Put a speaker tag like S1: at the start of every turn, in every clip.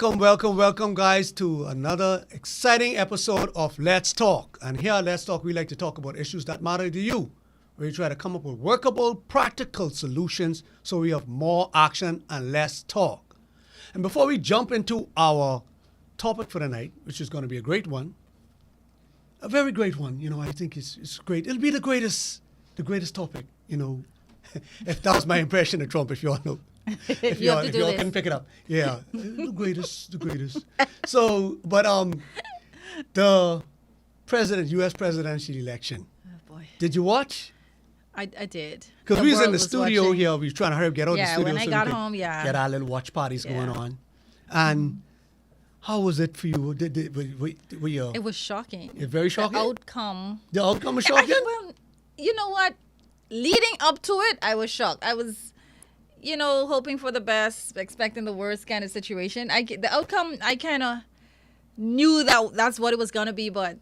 S1: welcome, guys, to another exciting episode of Let's Talk. And here at Let's Talk, we like to talk about issues that matter to you. We try to come up with workable, practical solutions so we have more action and less talk. And before we jump into our topic for the night, which is going to be a great one, a very great one, I think it's great. It'll be the greatest topic, if that was my impression of Trump, if you all know. If you all can pick it up. Yeah, the greatest. So, but the U.S. presidential election.
S2: Oh, boy.
S1: Did you watch?
S2: I did.
S1: Because we was in the studio here. We were trying to hurry up, get out of the studio.
S2: When I got home,
S1: get our little watch parties going on. And how was it for you? Were you?
S2: It was shocking.
S1: It's very shocking?
S2: The outcome
S1: was shocking?
S2: Well, you know what? Leading up to it, I was shocked. I was, hoping for the best, expecting the worst kind of situation. The outcome, I kind of knew that's what it was going to be, but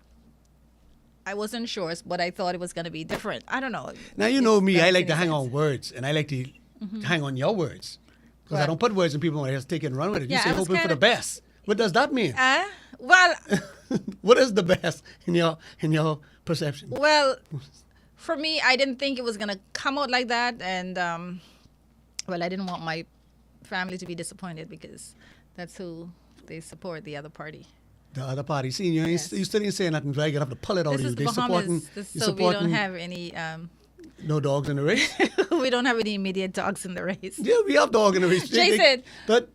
S2: I wasn't sure, but I thought it was going to be different. I don't know.
S1: Now, you know me, I like to hang on words, and I like to hang on your words. Because I don't put words in people and I just take it and run with it. You say hoping for the best. What does that mean?
S2: Well,
S1: what is the best in your perception?
S2: Well, for me, I didn't think it was going to come out like that. And, I didn't want my family to be disappointed because that's who they support, the other party.
S1: The other party. See, you still didn't say nothing. I have to pull it out of you.
S2: They supporting. So we don't have any...
S1: no dogs in the race?
S2: We don't have any immediate dogs in the race.
S1: Yeah, we have dogs in the race.
S2: Jason.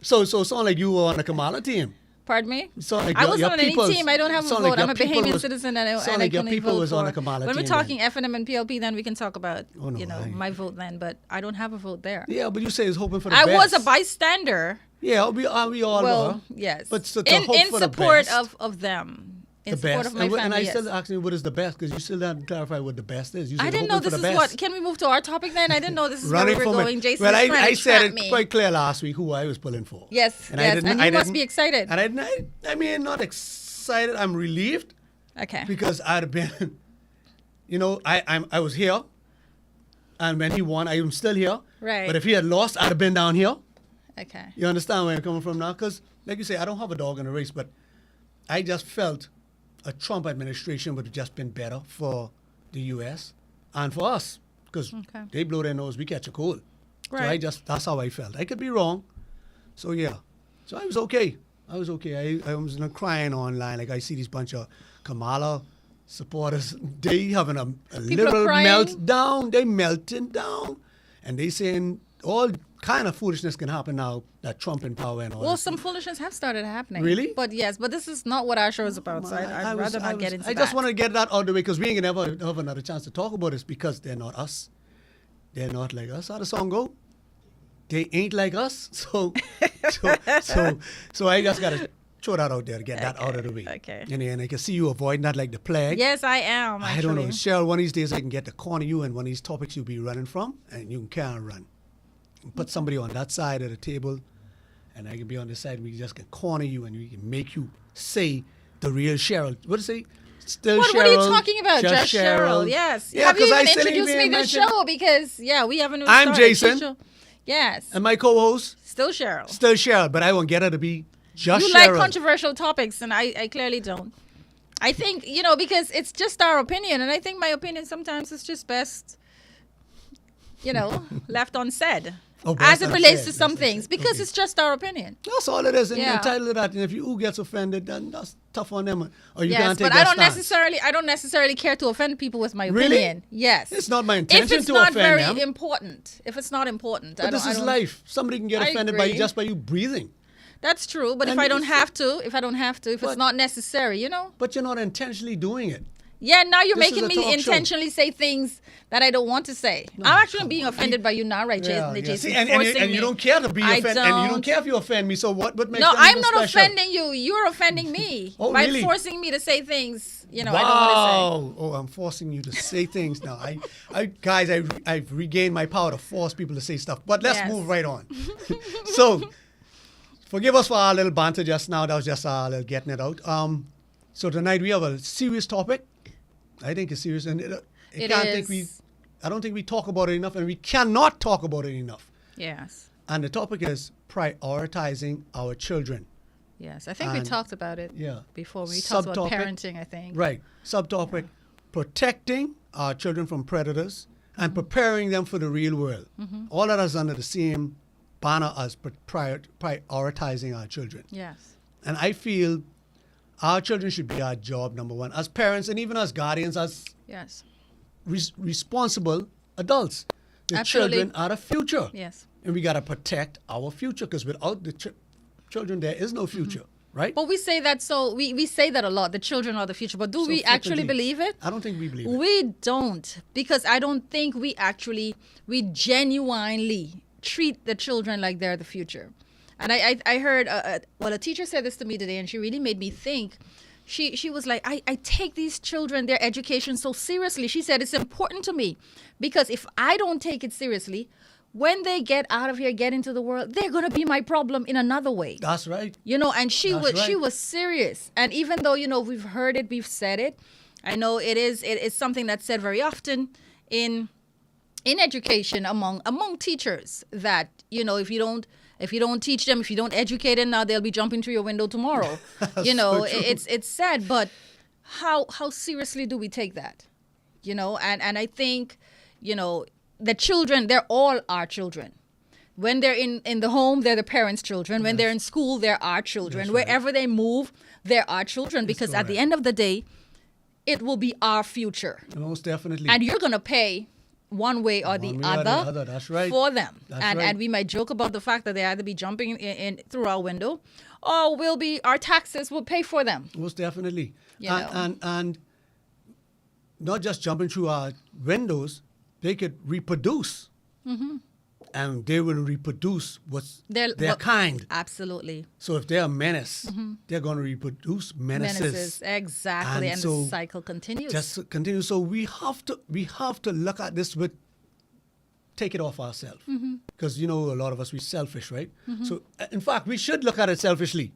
S1: So it sounds like you were on the Kamala team.
S2: Pardon me?
S1: Like
S2: I wasn't on any team. I don't have a vote.
S1: Like
S2: I'm a Bahamian citizen and I
S1: your
S2: can
S1: people
S2: vote
S1: was
S2: for.
S1: on the Kamala
S2: when
S1: team.
S2: We're talking FNM and PLP, then we can talk about my vote then. But I don't have a vote there.
S1: Yeah, but you say it's hoping for the best.
S2: I was a bystander.
S1: Yeah, we all were.
S2: Yes.
S1: But so
S2: in
S1: for
S2: support
S1: the best.
S2: of them. In
S1: the
S2: support
S1: best.
S2: of my family,
S1: and I
S2: yes.
S1: still asking you what is the best because you still haven't clarified what the best is. You said
S2: I didn't know this is what. Can we move to our topic then? I didn't know this is where we were going. Jason
S1: well,
S2: is trying
S1: I
S2: to
S1: said it
S2: me.
S1: quite clear last week who I was pulling for.
S2: Yes, and you must be excited.
S1: And I mean, not excited. I'm relieved.
S2: Okay.
S1: Because I'd have been, I was here, and when he won, I am still here.
S2: Right.
S1: But if he had lost, I'd have been down here.
S2: Okay.
S1: You understand where I'm coming from now? Because, like you say, I don't have a dog in the race, but I just felt a Trump administration would have just been better for the U.S. and for us. Because they blow their nose, we catch a cold.
S2: Right.
S1: So that's how I felt. I could be wrong. So, yeah. So I was okay. I was not crying online. Like I see these bunch of Kamala supporters. They having a little meltdown. They melting down. And they saying all kind of foolishness can happen now that Trump in power and all.
S2: Well, some foolishness have started happening.
S1: Really?
S2: But this is not what our show is about. So I'd rather not get into that.
S1: I just want to get that out of the way because we ain't gonna never have another chance to talk about this because they're not us. They're not like us. How the song go? They ain't like us. So I just gotta throw that out there to get that out of the way.
S2: Okay.
S1: And I can see you avoiding that like the plague.
S2: Yes, I am. Actually.
S1: I don't know, Cheryl. One of these days I can get to corner you in one of these topics you'll be running from, and you can run. Put somebody on that side of the table, and I can be on this side. We just can corner you, and we can make you say the real Cheryl. What is it? Still Cheryl.
S2: What are you talking about? Just Cheryl. Yes.
S1: Yeah,
S2: have you even
S1: I
S2: introduced me to the show? Because we haven't. Even
S1: I'm Jason.
S2: Yes.
S1: And my co-host.
S2: Still Cheryl.
S1: Still Cheryl, but I won't get her to be just
S2: Cheryl. You like controversial topics, and I clearly don't. I think because it's just our opinion, and I think my opinion sometimes is just best, left unsaid. As it relates to some things, because it's just our opinion.
S1: That's all it is, and you're entitled to that. And if who gets offended, then that's tough on them. Or you can't take
S2: but I don't necessarily care to offend people with my opinion.
S1: Really?
S2: Yes,
S1: it's not my intention to offend them.
S2: If it's not very important, if it's not important,
S1: but this is life. Somebody can get offended by you breathing.
S2: That's true, but if I don't have to, if it's not necessary,
S1: But you're not intentionally doing it.
S2: Yeah, now you're making me intentionally say things that I don't want to say. No, I'm actually being offended by you now, right, Jason?
S1: Yeah. See, and you don't care to be offended, and you don't care if you offend me. So what makes
S2: No, I'm not
S1: special?
S2: offending you. You're offending me by
S1: really?
S2: forcing me to say things. I don't
S1: want
S2: to say.
S1: Oh, I'm forcing you to say things now. I've regained my power to force people to say stuff. But let's move right on. So, forgive us for our little banter just now. That was just our little getting it out. So tonight we have a serious topic. I think it's serious, and I don't think we talk about it enough, and we cannot talk about it enough.
S2: Yes.
S1: And the topic is prioritizing our children.
S2: Yes, I think we
S1: And-
S2: talked about it
S1: Yeah.
S2: before. We talked about
S1: Subtopic.
S2: parenting, I think.
S1: Right. Subtopic: protecting our children from predators and preparing them for the real world. All of us under the same banner as prioritizing our children.
S2: Yes.
S1: And I feel our children should be our job number one as parents and even as guardians, as
S2: Yes.
S1: responsible adults. The
S2: Absolutely.
S1: children are the future.
S2: Yes.
S1: And we got to protect our future because without the children, there is no future, right?
S2: But we say that we say that a lot. The children are the future. But do
S1: So
S2: we actually
S1: flippantly.
S2: believe it?
S1: I don't think we believe it.
S2: We don't, because I don't think we genuinely treat the children like they're the future. And I heard, a teacher said this to me today, and she really made me think. She was like, I take these children, their education so seriously. She said, it's important to me because if I don't take it seriously, when they get out of here, get into the world, they're going to be my problem in another way.
S1: That's right.
S2: And she
S1: That's right.
S2: was serious. And even though, we've heard it, we've said it, I know it is something that's said very often in education among teachers that, if you don't teach them, if you don't educate them now, they'll be jumping through your window tomorrow.
S1: So true.
S2: It's sad, but how seriously do we take that? And I think, the children, they're all our children. When they're in the home, they're the parents' children. When they're in school, they're our children.
S1: That's right.
S2: Wherever they move, they're our children. Because at the
S1: correct.
S2: end of the day, it will be our future.
S1: Most definitely.
S2: And you're going to pay one way or the
S1: One way or the
S2: other
S1: other, that's right.
S2: for them.
S1: That's
S2: And
S1: right.
S2: we might joke about the fact that they either be jumping in through our window or our taxes will pay for them.
S1: Most definitely.
S2: You know.
S1: And not just jumping through our windows, they could reproduce. And they will reproduce what's their kind.
S2: Absolutely.
S1: So if they're a menace, they're going to reproduce menaces.
S2: Exactly. And
S1: so
S2: the cycle continues.
S1: Just continue. So we have to look at this with take it off ourselves. Because a lot of us, we're selfish, right? So in fact, we should look at it selfishly.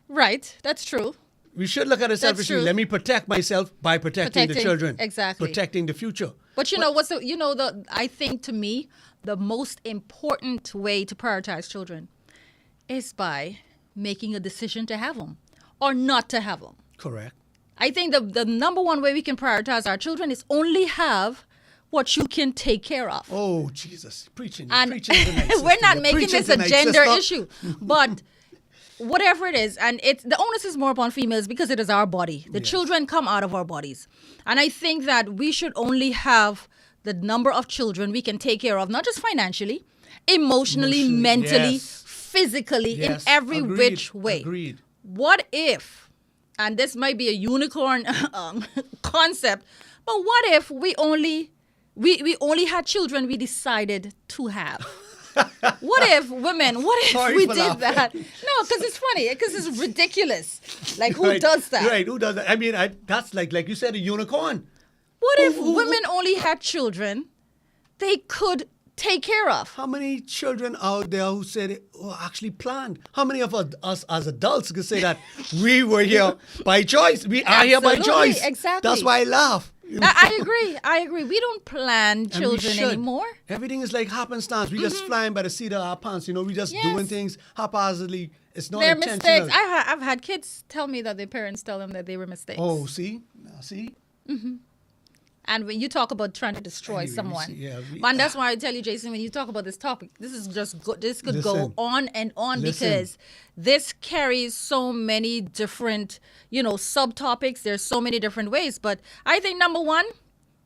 S2: Right. That's true.
S1: We should look at it selfishly.
S2: true.
S1: Let me protect myself by protecting the children.
S2: Exactly.
S1: Protecting the future.
S2: But I think to me, the most important way to prioritize children is by making a decision to have them or not to have them.
S1: Correct.
S2: I think the number one way we can prioritize our children is only have what you can take care of.
S1: Oh, Jesus. Preaching.
S2: And
S1: Preaching tonight,
S2: we're
S1: sister.
S2: not
S1: You're
S2: making
S1: preaching
S2: this a
S1: tonight,
S2: gender
S1: sister.
S2: issue, but whatever it is, and it's the onus is more upon females because it is our body. The
S1: Yes.
S2: children come out of our bodies, and I think that we should only have the number of children we can take care of, not just financially, emotionally, mentally,
S1: yes.
S2: physically, in
S1: Yes.
S2: every
S1: Agreed.
S2: which way.
S1: Agreed.
S2: What if, and this might be a unicorn concept, but what if we only had children we decided to have? What if
S1: Sorry
S2: we
S1: for
S2: did
S1: laughing.
S2: that? No, because it's funny, because it's ridiculous. Like, who
S1: Right.
S2: does that?
S1: Right. Who does that? I mean, that's like you said, a unicorn.
S2: What if
S1: Who-
S2: women only had children they could take care of?
S1: How many children out there who said, actually planned? How many of us as adults can say that we were here by choice? We are here by
S2: Absolutely,
S1: choice.
S2: exactly.
S1: That's why I laugh.
S2: I agree. We don't plan
S1: And we
S2: children
S1: should.
S2: anymore.
S1: Everything is like happenstance. We just flying by the seat of our pants. We just
S2: Yes.
S1: doing things haphazardly. It's not
S2: They're
S1: intentional.
S2: mistakes. I've had kids tell me that their parents tell them that they were mistakes.
S1: Oh, see? Now, see?
S2: And when you talk about trying to destroy
S1: Anyway,
S2: someone,
S1: we-
S2: and that's why I tell you, Jason, when you talk about this topic, this could go
S1: Listen.
S2: on and on
S1: Listen.
S2: because this carries so many different, subtopics. There's so many different ways. But I think number one,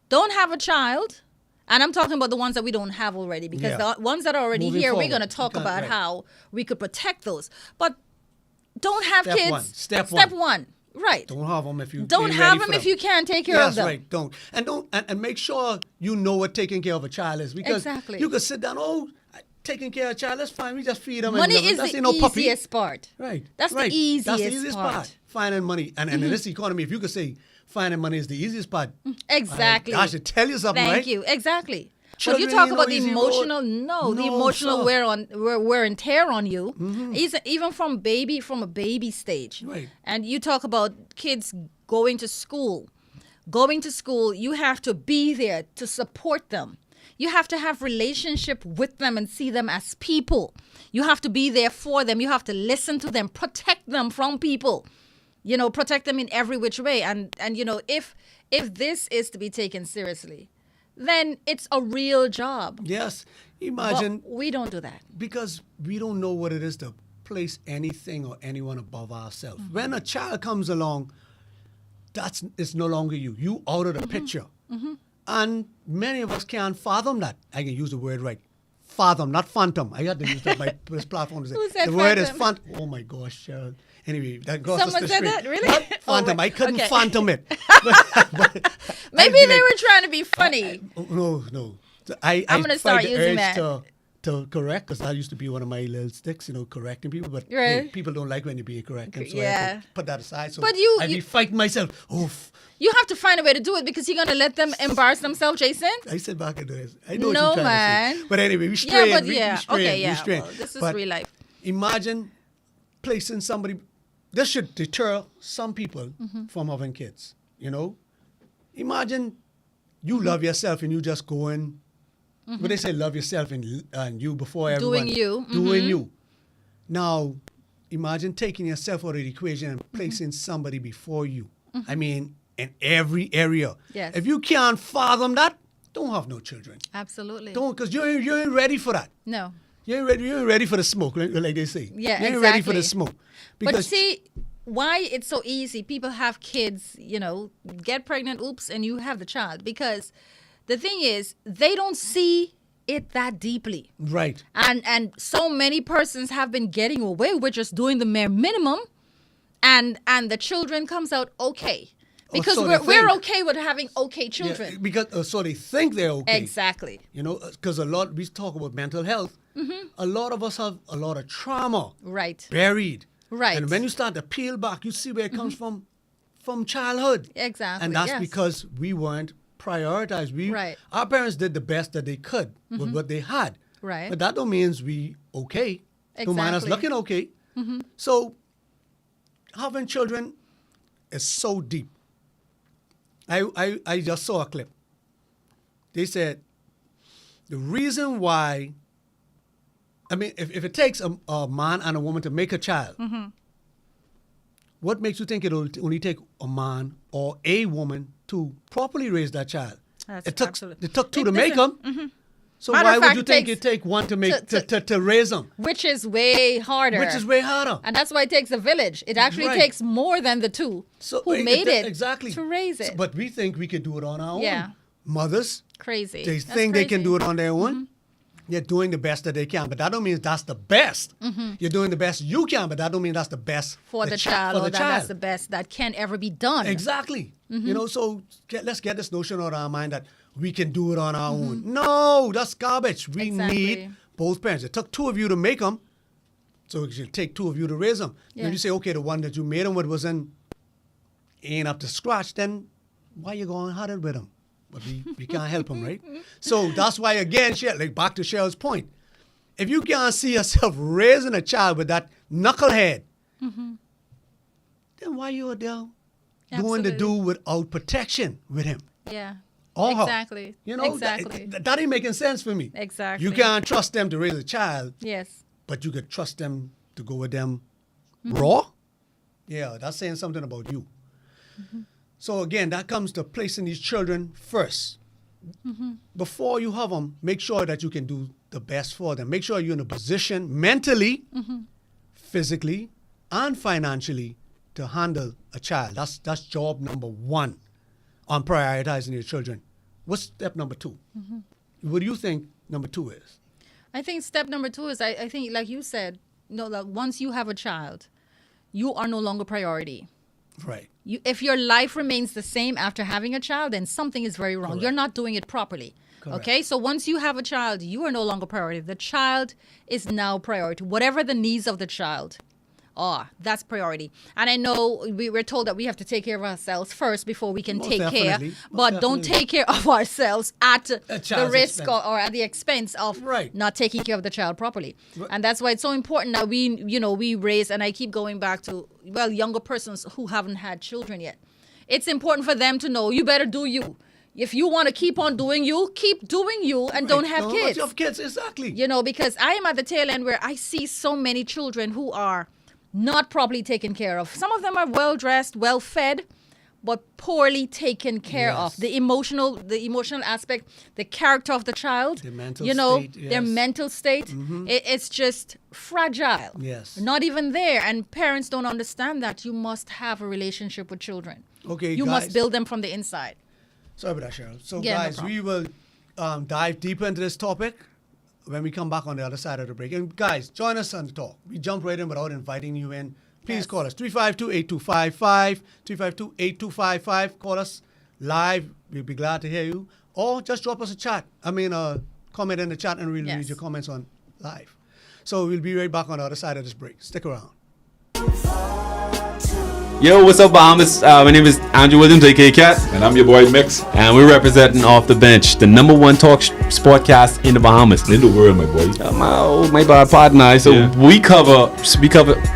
S2: don't have a child. And I'm talking about the ones that we don't have already, because
S1: Yeah.
S2: the ones that are already
S1: Moving
S2: here, we're
S1: forward.
S2: going to talk
S1: Okay,
S2: about
S1: right.
S2: how we could protect those. But don't have
S1: Step
S2: kids.
S1: one. Step
S2: one. Right.
S1: Don't have them if you
S2: Don't
S1: ain't
S2: have
S1: ready
S2: them
S1: for
S2: if you can't take care
S1: Yes,
S2: of them.
S1: right. Don't and make sure you know what taking care of a child is, because
S2: Exactly.
S1: you could sit down. Taking care of a child, that's fine. We just feed them.
S2: Money
S1: and love
S2: is
S1: them. That's
S2: the
S1: ain't no puppy.
S2: easiest part.
S1: Right.
S2: That's
S1: right.
S2: the easiest,
S1: That's the easiest part.
S2: part. Mm-hmm.
S1: Finding money, and in this economy, if you could say finding money is the easiest part,
S2: Exactly.
S1: I should tell you something,
S2: Thank
S1: right?
S2: you. Exactly. But
S1: Children
S2: you talk
S1: ain't
S2: about
S1: no
S2: the
S1: easy
S2: emotional,
S1: road.
S2: the
S1: No,
S2: emotional
S1: sir.
S2: wear and tear on you,
S1: Mm-hmm.
S2: even from a baby stage.
S1: Right.
S2: And you talk about kids going to school. Going to school, you have to be there to support them. You have to have relationship with them and see them as people. You have to be there for them. You have to listen to them, protect them from people. Protect them in every which way. And if this is to be taken seriously, then it's a real job.
S1: Yes. Imagine.
S2: But we don't do that.
S1: Because we don't know what it is to place anything or anyone above ourselves. When a child comes along, it's no longer you. You out of the picture. And many of us can't fathom that. I can use the word right. Fathom, not phantom. I got to use that my this platform to say.
S2: Who said
S1: the word is
S2: phantom?
S1: phantom. Oh my gosh, Cheryl. Anyway, that goes us
S2: Someone
S1: the
S2: said
S1: street.
S2: that? Really?
S1: Not
S2: Oh,
S1: phantom.
S2: wait.
S1: I couldn't
S2: Okay.
S1: phantom it.
S2: Maybe they were trying to be funny.
S1: No. I
S2: I'm gonna start
S1: fight the
S2: using
S1: urge
S2: that.
S1: to correct, because that used to be one of my little sticks, correcting people. But
S2: Right.
S1: hey, people don't like when you're being corrected, so I
S2: Yeah.
S1: have to put that aside. So
S2: But
S1: I be fighting myself. Oof.
S2: You have to find a way to do it because you're going to let them embarrass themselves, Jason.
S1: I sit back and do this. I know
S2: No,
S1: what you're trying to say.
S2: man.
S1: But anyway, we
S2: Yeah,
S1: strain.
S2: but
S1: we
S2: yeah.
S1: strain,
S2: Okay,
S1: we
S2: yeah.
S1: strain.
S2: Well, this is
S1: But
S2: real life.
S1: Imagine placing somebody. This should deter some people
S2: Mm-hmm.
S1: from having kids. Imagine you love yourself and you just go in. But they say love yourself and you before everyone.
S2: Doing you.
S1: Doing you. Now, imagine taking yourself out of the equation and placing somebody before you. I mean, in every area.
S2: Yes.
S1: If you can't fathom that, don't have no children.
S2: Absolutely.
S1: Don't, because you ain't ready for that.
S2: No.
S1: You ain't ready for the smoke, like they say.
S2: Yeah,
S1: you ain't ready for the
S2: exactly.
S1: smoke.
S2: But see, why it's so easy. People have kids, get pregnant, oops, and you have the child. Because the thing is, they don't see it that deeply.
S1: Right.
S2: And so many persons have been getting away with just doing the mere minimum, and the children comes out okay. Because
S1: so they
S2: we're
S1: think.
S2: okay with having okay children.
S1: Yeah, because so they think they're okay.
S2: Exactly.
S1: Because we talk about mental health. A lot of us have a lot of trauma
S2: Right.
S1: buried.
S2: Right.
S1: And when you start to peel back, you see where it comes from childhood.
S2: Exactly,
S1: And that's
S2: yes.
S1: because we weren't prioritized.
S2: Right.
S1: Our parents did the best that they could with what they had.
S2: Right.
S1: But that don't mean we okay. Don't mind us
S2: Exactly.
S1: looking okay. So having children is so deep. I just saw a clip. They said the reason why, if it takes a man and a woman to make a child, what makes you think it'll only take a man or a woman to properly raise that child? It took two to make them. So
S2: Matter
S1: why
S2: of
S1: would
S2: fact,
S1: you
S2: it
S1: think
S2: takes-
S1: it take one to make
S2: to-
S1: to raise them?
S2: Which is way harder.
S1: Which is way harder.
S2: And that's why it takes a village. It actually
S1: Right.
S2: takes more than the two who made it
S1: exactly
S2: to raise it.
S1: But we think we can do it on our own.
S2: Yeah.
S1: Mothers,
S2: Crazy.
S1: they
S2: That's
S1: think they can
S2: crazy.
S1: do it on their own. They're doing the best that they can, but that don't mean that's the best. You're doing the best you can, but that don't mean that's the best
S2: for the child, or that's the best that can ever be done.
S1: Exactly. So let's get this notion out of our mind that we can do it on our own. No, that's garbage. We
S2: Exactly.
S1: need both parents. It took two of you to make them, so it should take two of you to raise them.
S2: Yeah.
S1: When you say, okay, the one that you made them with ain't up to scratch, then why you going harder with them? But we can't help them, right? So that's why, again, back to Cheryl's point. If you can't see yourself raising a child with that knucklehead, then why you are there doing the
S2: Absolutely.
S1: do without protection with him?
S2: Yeah.
S1: Or her?
S2: Exactly. Exactly.
S1: That ain't making sense for me.
S2: Exactly.
S1: You can't trust them to raise a child,
S2: Yes.
S1: but you could trust them to go with them raw? Yeah, that's saying something about you. So again, that comes to placing these children first. Before you have them, make sure that you can do the best for them. Make sure you're in a position mentally, physically, and financially to handle a child. That's job number one on prioritizing your children. What's step number two? What do you think number two is?
S2: I think step number 2 is, I think, like you said, like once you have a child, you are no longer priority.
S1: Right.
S2: If your life remains the same after having a child, then something is very wrong.
S1: Correct.
S2: You're not doing it properly.
S1: Correct.
S2: Okay? So once you have a child, you are no longer priority. The child is now priority. Whatever the needs of the child are, that's priority. And I know we're told that we have to take care of ourselves first before we can
S1: Most
S2: take care.
S1: definitely. Most
S2: But don't
S1: definitely.
S2: take care of ourselves at the
S1: child's
S2: risk
S1: expense.
S2: or at the expense of
S1: Right.
S2: not taking care of the child properly.
S1: Right.
S2: And that's why it's so important that we raise, and I keep going back to, younger persons who haven't had children yet. It's important for them to know you better do you. if you want to keep on doing you, keep doing you and don't have kids.
S1: Don't have kids, exactly.
S2: You know, because I am at the tail end where I see so many children who are not properly taken care of. Some of them are well dressed, well fed, but poorly taken care of.
S1: Yes.
S2: The emotional aspect, the character of the child,
S1: The mental
S2: state,
S1: state,
S2: their
S1: yes.
S2: mental state, it's just fragile.
S1: Yes.
S2: Not even there. And parents don't understand that you must have a relationship with children.
S1: Okay,
S2: You
S1: guys.
S2: must build them from the inside.
S1: Sorry about that, Cheryl. So,
S2: Yeah, no
S1: guys,
S2: problem.
S1: we will dive deeper into this topic when we come back on the other side of the break. And, guys, join us on the talk. We jump right in without inviting you in. Please
S2: Yes.
S1: call us 352-8255, 352-8255. Call us live. We'll be glad to hear you. Or just drop us a comment in the chat, and we'll read
S2: Yes.
S1: your comments on live. So we'll be right back on the other side of this break. Stick around.
S3: Yo, what's up, Bahamas? My name is Andrew Williams, aka Cat,
S4: And I'm your boy Mix.
S3: and we're representing Off the Bench, the number one talk sportcast in the Bahamas.
S4: In the world, my boy.
S3: My bad partner. So
S4: Yeah.
S3: we cover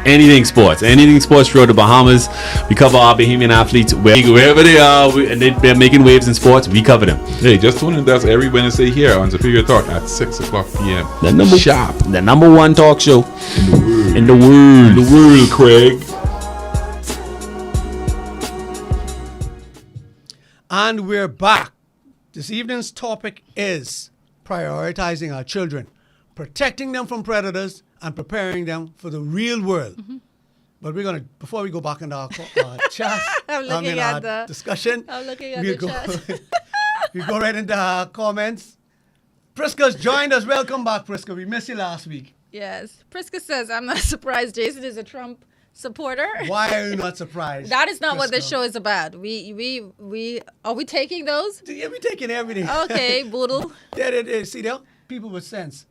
S3: anything sports throughout the Bahamas. We cover our Bahamian athletes wherever they are, and they're making waves in sports. We cover them.
S4: Hey, just tune in to us every Wednesday here on Superior Talk at 6 o'clock p.m. Sharp.
S3: The number one talk show in the
S4: In
S3: world.
S4: the world, Craig.
S1: And we're back. This evening's topic is prioritizing our children, protecting them from predators, and preparing them for the real world. But we're going to, before we go back into our chat,
S2: I'm looking at
S1: our
S2: the-
S1: discussion,
S2: I'm looking at
S1: we'll
S2: the
S1: go,
S2: chat.
S1: we go right into our comments. Priska's joined us. Welcome back, Priska. We missed you last week.
S2: Yes. Priska says, I'm not surprised Jason is a Trump supporter.
S1: Why are you not surprised?
S2: That is not what this
S1: Priska?
S2: show is about. Are we taking those?
S1: Yeah, we're taking everything.
S2: Okay, Boodle.
S1: There. See, there are people with sense.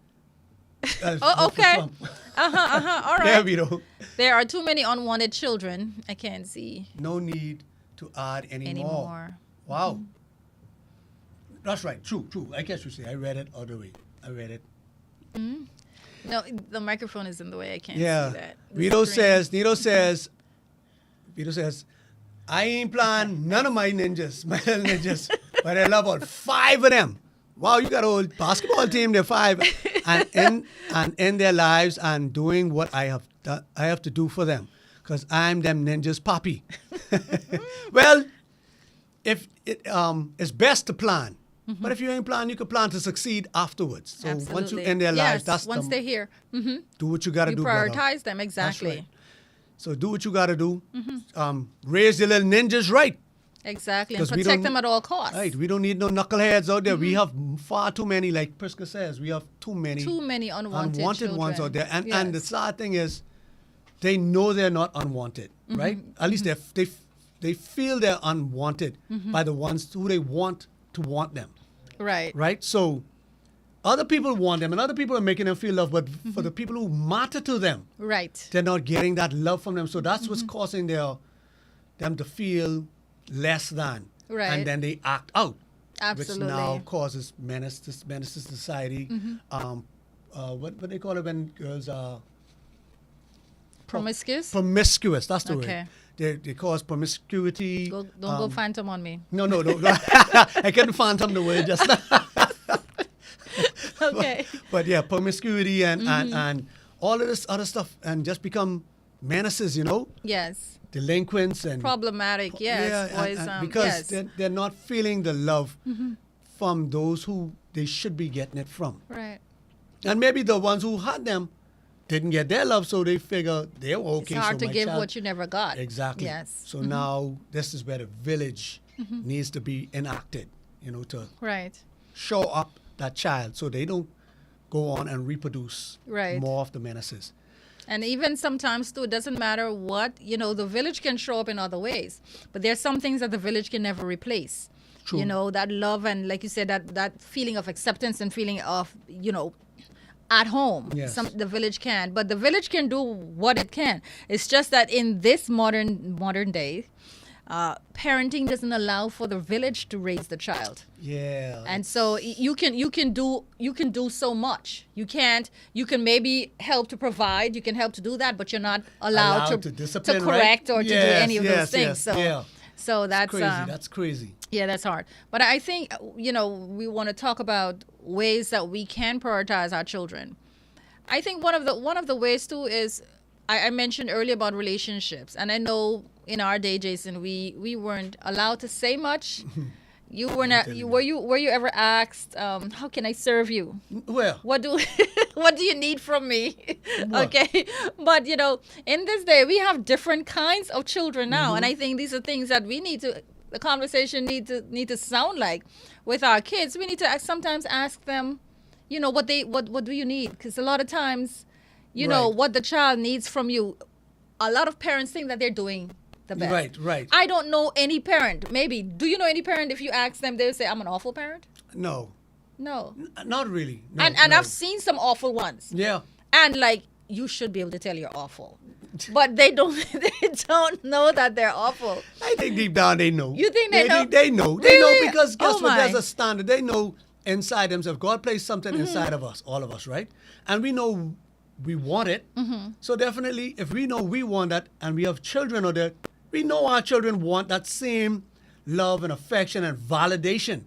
S2: Oh,
S1: Vote for
S2: okay.
S1: Trump.
S2: All
S1: There
S2: right.
S1: we go.
S2: There are too many unwanted children. I can't see
S1: No need to add any more.
S2: anymore.
S1: Wow. That's right. True. I guess you say. I read it other way. I read it.
S2: No, the microphone is in the way. I can't
S1: Yeah.
S2: see that. The
S1: Vito
S2: screen.
S1: says, I ain't playing none of my ninjas, my little ninjas, but I love about 5 of them. Wow, you got a whole basketball team, they're 5, and in their lives and doing what I have to do for them, because I'm them ninjas poppy. Well, if it's best to plan. But if you ain't plan, you can plan to succeed afterwards. So once you
S2: Absolutely.
S1: end their lives,
S2: Yes,
S1: that's
S2: once they're here.
S1: do what you got to
S2: You
S1: do, brother.
S2: prioritize them, exactly.
S1: right. So do what you got to do. Raise your little ninjas right.
S2: Exactly. And
S1: 'Cause we
S2: protect
S1: don't-
S2: them at all costs.
S1: Right. We don't need no knuckleheads out there. We have far too many, like Priska says, we have too many
S2: Too many unwanted
S1: ones out there.
S2: children.
S1: And the
S2: Yes.
S1: sad thing is, they know they're not unwanted, right? At least they feel they're unwanted by the ones who they want to want them,
S2: Right.
S1: right? So other people want them and other people are making them feel loved, but for the people who matter to them,
S2: Right.
S1: they're not getting that love from them. So that's what's causing them to feel less than.
S2: Right.
S1: And then they act out.
S2: Absolutely.
S1: Which now causes menace to society. What they call it when girls are
S2: Promiscuous?
S1: promiscuous. That's the
S2: Okay.
S1: word. They cause promiscuity.
S2: Don't go phantom on me.
S1: No. I couldn't phantom the word just now.
S2: Okay.
S1: But yeah, promiscuity and all of this other stuff, and just become menaces,
S2: Yes.
S1: delinquents and
S2: Problematic. Yes.
S1: yeah,
S2: Boys.
S1: and because
S2: yes.
S1: they're not feeling the love from those who they should be getting it from.
S2: Right.
S1: And maybe the ones who had them didn't get their love, so they figure they were okay.
S2: It's hard
S1: so
S2: to
S1: my
S2: give
S1: child-
S2: what you never got.
S1: Exactly.
S2: Yes.
S1: So now this is where the village needs to be enacted, to
S2: Right.
S1: show up that child so they don't go on and reproduce
S2: Right.
S1: more of the menaces.
S2: And even sometimes too, it doesn't matter what, the village can show up in other ways, but there's some things that the village can never replace.
S1: True.
S2: That love and, like you said, that feeling of acceptance and feeling of, at home.
S1: Yes.
S2: The village can, but the village can do what it can. It's just that in this modern day, parenting doesn't allow for the village to raise the child.
S1: Yeah.
S2: And so you can do so much. You can maybe help to provide. You can help to do that, but you're not allowed
S1: to discipline,
S2: correct
S1: right?
S2: or to do
S1: Yes,
S2: any of
S1: yes,
S2: those things.
S1: yes,
S2: So
S1: yeah.
S2: So that's
S1: Crazy. That's crazy.
S2: yeah, that's hard. But I think, we want to talk about ways that we can prioritize our children. I think one of the ways too is I mentioned earlier about relationships, and I know in our day, Jason, we weren't allowed to say much. You were not. Were you ever asked, how can I serve you?
S1: Well,
S2: What do what do you need from me?
S1: What?
S2: Okay, but in this day we have different kinds of children now, and I think these are things that we need to. The conversation need to sound like with our kids. We need to sometimes ask them, what do you need? Because a lot of times,
S1: Right.
S2: what the child needs from you. A lot of parents think that they're doing the best.
S1: Right.
S2: I don't know any parent. Maybe do you know any parent? If you ask them, they'll say, "I'm an awful parent."
S1: No,
S2: No.
S1: not really. No,
S2: and
S1: no.
S2: I've seen some awful ones.
S1: Yeah.
S2: And you should be able to tell you're awful, but they don't. They don't know that they're awful.
S1: I think deep down they know.
S2: You think they know?
S1: They know. They know
S2: Really?
S1: because guess
S2: Oh,
S1: what? There's
S2: my.
S1: a standard. They know inside themselves. God placed something inside of us, all of us, right? And we know we want it. So definitely, if we know we want that, and we have children out there, we know our children want that same love and affection and validation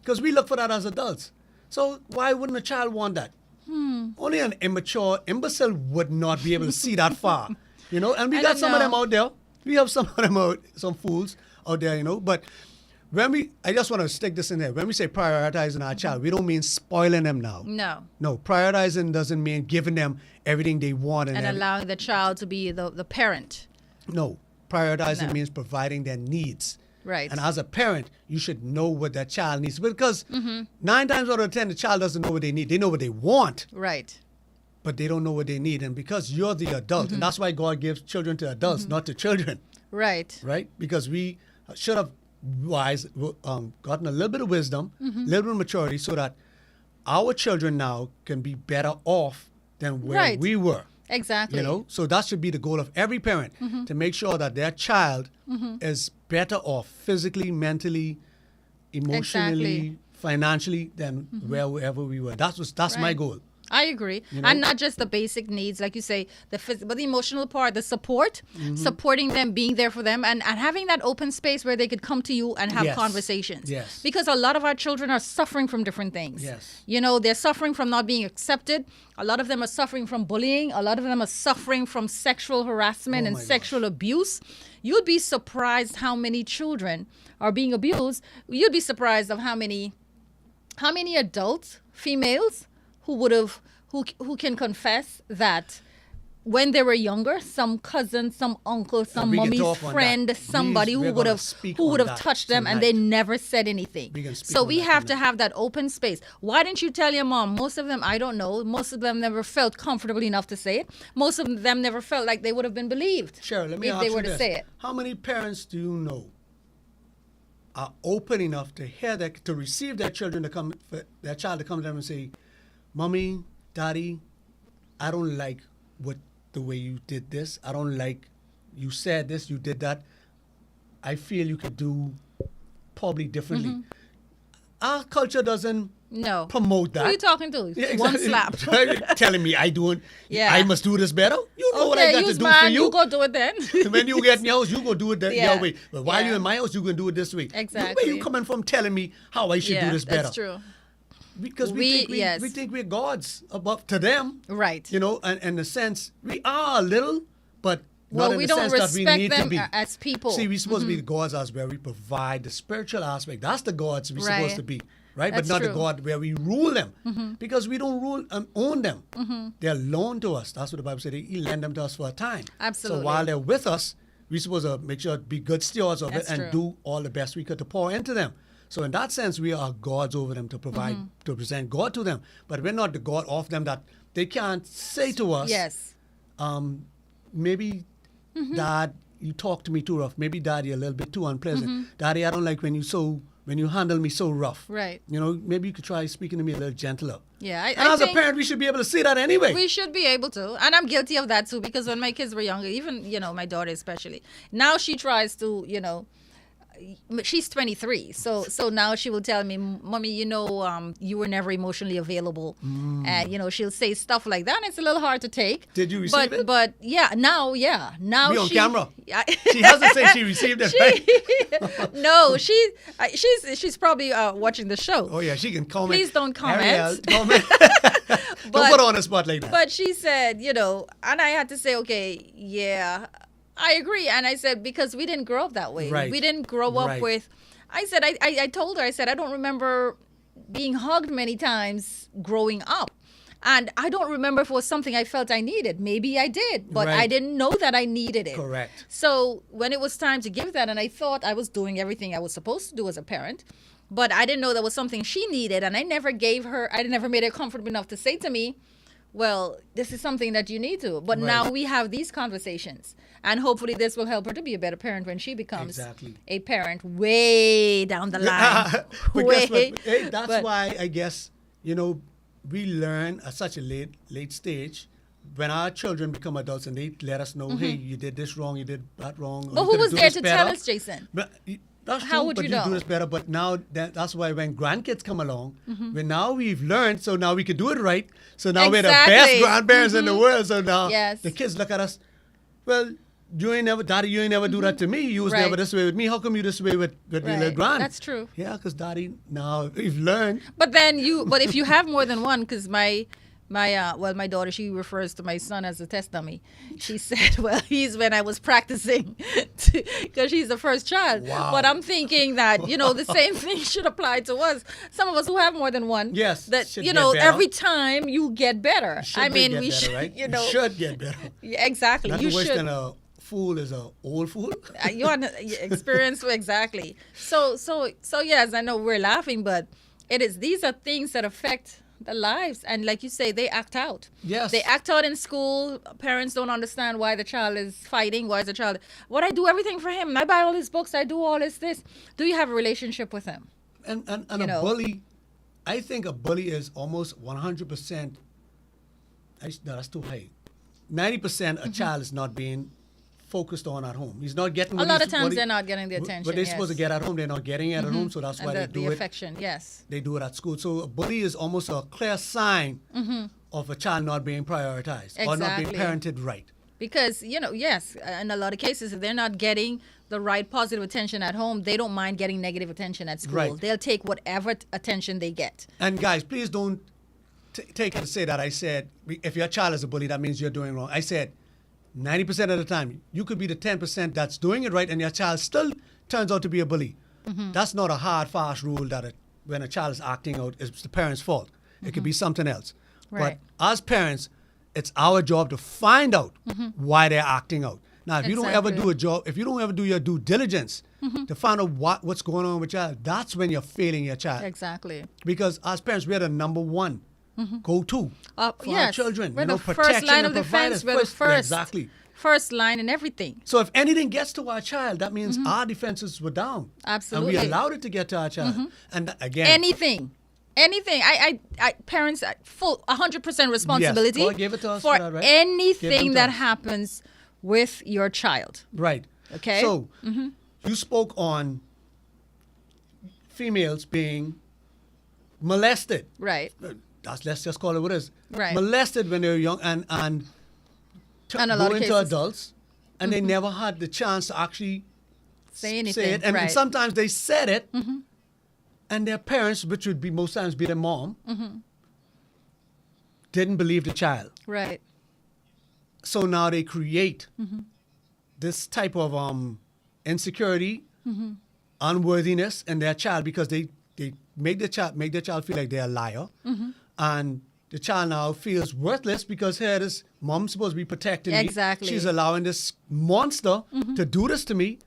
S1: because we look for that as adults. So why wouldn't a child want that? Only an immature imbecile would not be able to see that far, And we
S2: I
S1: got
S2: don't
S1: some of them
S2: know.
S1: out there. We have some of them out, some fools out there, But I just want to stick this in there. When we say prioritizing our child, we don't mean spoiling them now.
S2: No.
S1: No, prioritizing doesn't mean giving them everything they want
S2: And allowing the child to be the parent.
S1: No, prioritizing
S2: No.
S1: means providing their needs.
S2: Right.
S1: And as a parent, you should know what that child needs because 9 times out of 10, the child doesn't know what they need. They know what they want,
S2: Right.
S1: but they don't know what they need. And because you're the adult, and that's why God gives children to adults, not to children,
S2: Right.
S1: right? Because we should have gotten a little bit of wisdom, a little bit of maturity so that our children now can be better off than where
S2: Right.
S1: we were.
S2: Exactly.
S1: So that should be the goal of every parent to make sure that their child is better off physically, mentally, emotionally,
S2: Exactly.
S1: financially than wherever we were. That's my
S2: Right.
S1: goal.
S2: I agree. And not just the basic needs, like you say, but the emotional part, the support, supporting them, being there for them, and having that open space where they could come to you and have
S1: Yes.
S2: conversations.
S1: Yes.
S2: Because a lot of our children are suffering from different things.
S1: Yes.
S2: They're suffering from not being accepted. A lot of them are suffering from bullying. A lot of them are suffering from sexual harassment
S1: Oh
S2: and
S1: my gosh.
S2: sexual abuse. You'd be surprised how many children are being abused. You'd be surprised of how many adults, females, who can confess that when they were younger, some cousin, some uncle, some
S1: we can
S2: mommy's
S1: talk on
S2: friend,
S1: that.
S2: somebody
S1: We're
S2: who would
S1: gonna
S2: have
S1: speak
S2: who
S1: on
S2: would have
S1: that
S2: touched them and they
S1: tonight.
S2: never said anything.
S1: We can speak
S2: So
S1: on
S2: we
S1: that
S2: have to
S1: tonight.
S2: have that open space. Why didn't you tell your mom? Most of them, I don't know. Most of them never felt comfortable enough to say it. Most of them never felt like they would have been believed
S1: Cheryl, let me
S2: if
S1: ask
S2: they
S1: you
S2: were
S1: this.
S2: to say it.
S1: How many parents do you know are open enough to hear that, to receive their children their child to come to them and say, "Mommy, Daddy, I don't like the way you did this. I don't like you said this, you did that. I feel you could do probably differently." Our culture doesn't
S2: No.
S1: promote that.
S2: Who are you talking to?
S1: Yeah,
S2: One
S1: exactly.
S2: slap.
S1: Telling me I
S2: Yeah.
S1: must do this better. You know what I
S2: Okay,
S1: got to
S2: you's
S1: do
S2: mad,
S1: for you.
S2: you go do it then.
S1: When you get in your house, you go do it your
S2: Yeah.
S1: way. But while
S2: Yeah.
S1: you're in my house, you can do it this way.
S2: Exactly.
S1: Where you coming from telling me how I should
S2: Yeah,
S1: do this better?
S2: that's true.
S1: Because
S2: Yes.
S1: we think we're gods above to them.
S2: Right.
S1: And in a sense, we are a little, but
S2: Well,
S1: not in
S2: we
S1: the
S2: don't
S1: sense that we
S2: respect
S1: need to
S2: them
S1: be.
S2: as people.
S1: See, we're supposed to be the gods as where we provide the spiritual aspect. That's the gods we're
S2: Right.
S1: supposed to be. Right?
S2: That's
S1: but not the
S2: true.
S1: God where we rule them. Because we don't rule and own them. They're loaned to us. That's what the Bible said. He lend them to us for a time.
S2: Absolutely.
S1: So while they're with us, we're supposed to make sure to be good stewards of
S2: That's
S1: it and
S2: true.
S1: do all the best we could to pour into them. So in that sense, we are gods over them to provide, to present God to them. But we're not the God of them that they can't say to us,
S2: Yes.
S1: maybe, Dad, you talk to me too rough. Maybe, Dad, you're a little bit too unpleasant. Daddy, I don't like when you handle me so rough.
S2: Right.
S1: Maybe you could try speaking to me a little gentler.
S2: Yeah.
S1: And as a parent, we should be able to see that anyway.
S2: We should be able to. And I'm guilty of that too, because when my kids were younger, even, my daughter especially, now she tries to, she's 23, so now she will tell me, "Mommy, you were never emotionally available," and she'll say stuff like that. And it's a little hard to take.
S1: Did you receive it?
S2: But now
S1: Be on
S2: she,
S1: camera.
S2: Yeah.
S1: She hasn't said she received it, right?
S2: No, she's probably watching the show.
S1: Oh, yeah, she can comment.
S2: Please don't comment.
S1: Ariel, comment. Don't
S2: But-
S1: put her on the spot like that.
S2: But she said, and I had to say, okay, yeah, I agree. And I said, because we didn't grow up that way.
S1: Right.
S2: We didn't grow up
S1: Right.
S2: with, I said, I told her, I said, I don't remember being hugged many times growing up. And I don't remember if it was something I felt I needed. Maybe I did, but I
S1: Right.
S2: didn't know that I needed it.
S1: Correct.
S2: So when it was time to give that, and I thought I was doing everything I was supposed to do as a parent, but I didn't know that was something she needed, and I never made her comfortable enough to say to me, well, this is something that you need to. But
S1: Right.
S2: now we have these conversations, and hopefully this will help her to be a better parent when she becomes
S1: Exactly.
S2: a parent way down the line.
S1: But
S2: Way.
S1: guess what? Hey, that's
S2: But-
S1: why I guess, we learn at such a late stage when our children become adults and they let us know, hey, you did this wrong, you did that wrong. or
S2: Mm-hmm. But
S1: you
S2: who
S1: coulda
S2: was
S1: do
S2: there
S1: this
S2: to
S1: better.
S2: tell us, Jason?
S1: But that's
S2: How
S1: true,
S2: would
S1: but
S2: you
S1: do
S2: know?
S1: this better. But now that's why when grandkids come along, when now we've learned, so now we can do it right. So now we're the best
S2: Exactly.
S1: grandparents in the world. So now
S2: Yes.
S1: the kids look at us, well, Daddy, you ain't never do that to me. You was
S2: Right.
S1: never this way with me. How come you this way with the
S2: Right.
S1: little grand?
S2: That's true.
S1: Yeah, because Daddy, now we've learned.
S2: But if you have more than one, because my daughter, she refers to my son as a test dummy. She said, well, he's when I was practicing, because she's the first child.
S1: Wow.
S2: But I'm thinking that, the same thing should apply to us. Some of us who have more than one.
S1: Yes,
S2: That,
S1: should get better.
S2: every time you get better.
S1: Should
S2: I mean,
S1: get
S2: we
S1: better,
S2: should,
S1: right?
S2: you know.
S1: You should get better.
S2: Yeah, exactly.
S1: Nothing
S2: You
S1: worse
S2: should.
S1: than a fool is a old fool.
S2: You want to experience exactly. So yes, I know we're laughing, but these are things that affect the lives, and like you say, they act out.
S1: Yes.
S2: They act out in school. Parents don't understand why the child is fighting. Why is the child? What I do everything for him. I buy all his books. I do all this. Do you have a relationship with him?
S1: And
S2: You
S1: a
S2: know.
S1: bully, I think a bully is almost 100%. No, that's too high. 90% a child is not being focused on at home. He's not getting
S2: A
S1: what
S2: lot
S1: he's-
S2: of times
S1: what he-
S2: they're not getting the attention.
S1: But they're
S2: yes.
S1: supposed to get at home. They're not getting it at home, so that's why
S2: And
S1: they
S2: the
S1: do it.
S2: affection. Yes.
S1: They do it at school. So a bully is almost a clear sign of a child not being prioritized or not being
S2: Exactly.
S1: parented right.
S2: Because, yes, in a lot of cases, if they're not getting the right positive attention at home, they don't mind getting negative attention at school.
S1: Right.
S2: They'll take whatever attention they get.
S1: And guys, please don't take it to say that I said, if your child is a bully, that means you're doing wrong. I said, 90% of the time, you could be the 10% that's doing it right, and your child still turns out to be a bully. That's not a hard, fast rule that when a child is acting out, it's the parent's fault. It could be something else.
S2: Right.
S1: But as parents, it's our job to find out why they're acting out. Now, if you don't ever
S2: Exactly.
S1: do a job, if you don't ever do your due diligence to find out what's going on with your child, that's when you're failing your child.
S2: Exactly.
S1: Because as parents, we're the number one go-to for our
S2: Yes.
S1: children.
S2: We're
S1: You know,
S2: the first
S1: protection
S2: line
S1: and
S2: of defense.
S1: providers
S2: We're the first.
S1: Exactly.
S2: First line in everything.
S1: So if anything gets to our child, that means our defenses were down.
S2: Absolutely.
S1: And we allowed it to get to our child. And again,
S2: Anything. I parents full 100% responsibility
S1: God gave it to us
S2: for
S1: for that, right? Gave them
S2: anything
S1: to
S2: that
S1: us.
S2: happens with your child.
S1: right.
S2: Okay.
S1: So you spoke on females being molested.
S2: Right.
S1: Let's just call it what it is.
S2: Right.
S1: Molested when they were young and
S2: And a lot
S1: go
S2: of
S1: into
S2: cases.
S1: adults, and they never had the chance to actually
S2: Say anything.
S1: it. And
S2: right.
S1: sometimes they said it, and their parents, which would be most times be their mom, didn't believe the child.
S2: Right.
S1: So now they create this type of insecurity, unworthiness in their child because they make the child feel like they're a liar, and the child now feels worthless because here this mom's supposed to be protecting me.
S2: Exactly.
S1: She's allowing this monster to do this to me.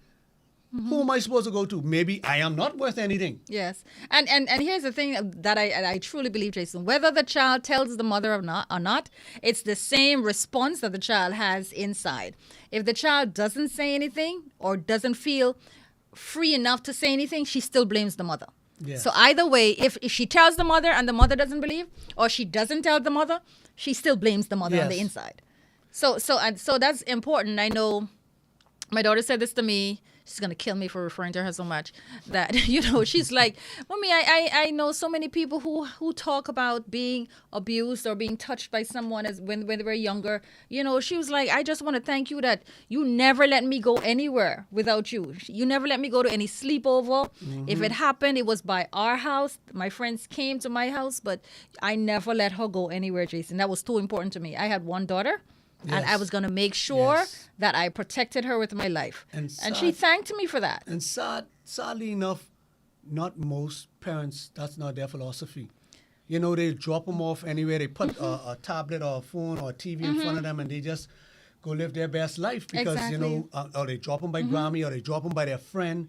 S1: Who am I supposed to go to? Maybe I am not worth anything.
S2: Yes, and here's the thing that I truly believe, Jason. Whether the child tells the mother or not, it's the same response that the child has inside. If the child doesn't say anything or doesn't feel free enough to say anything, she still blames the mother.
S1: Yes.
S2: So either way, if she tells the mother and the mother doesn't believe, or she doesn't tell the mother, she still blames the mother on the
S1: Yes.
S2: inside. So that's important. I know. My daughter said this to me. She's going to kill me for referring to her so much. That, she's like, Mommy, I know so many people who talk about being abused or being touched by someone when they were younger. She was like, I just want to thank you that you never let me go anywhere without you. You never let me go to any sleepover. If it happened, it was by our house. My friends came to my house, but I never let her go anywhere, Jason. That was too important to me. I had one daughter. And I was going to make sure that I protected her with my life. And she thanked me for that.
S1: And sadly enough, not most parents, that's not their philosophy. They drop them off anywhere. They put a tablet or a phone or a TV in front of them, and they just go live their best life because, or they drop them by Grammy or they drop them by their friend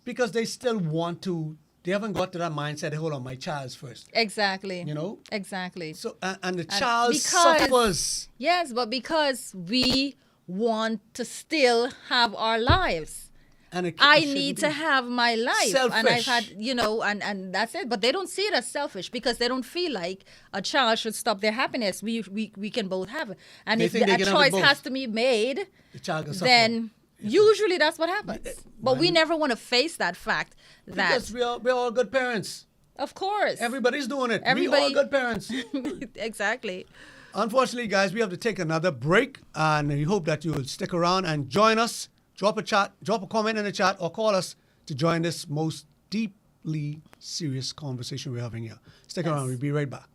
S1: because they still want to. They haven't got to that mindset, hold on, my child's first.
S2: Exactly. Exactly.
S1: So, and the child suffers.
S2: Yes, but because we want to still have our lives.
S1: And
S2: I need to have my life.
S1: Selfish.
S2: And I've had, and that's it. But they don't see it as selfish because they don't feel like a child should stop their happiness. We can both have it. And if a choice has to be made,
S1: the child can
S2: then usually that's what happens. But we never want to face that fact.
S1: Because we're all good parents.
S2: Of course.
S1: Everybody's doing it. We all good parents.
S2: Exactly.
S1: Unfortunately, guys, we have to take another break. And we hope that you will stick around and join us. Drop a comment in the chat, or call us to join this most deeply serious conversation we're having here. Stick around. We'll be right back.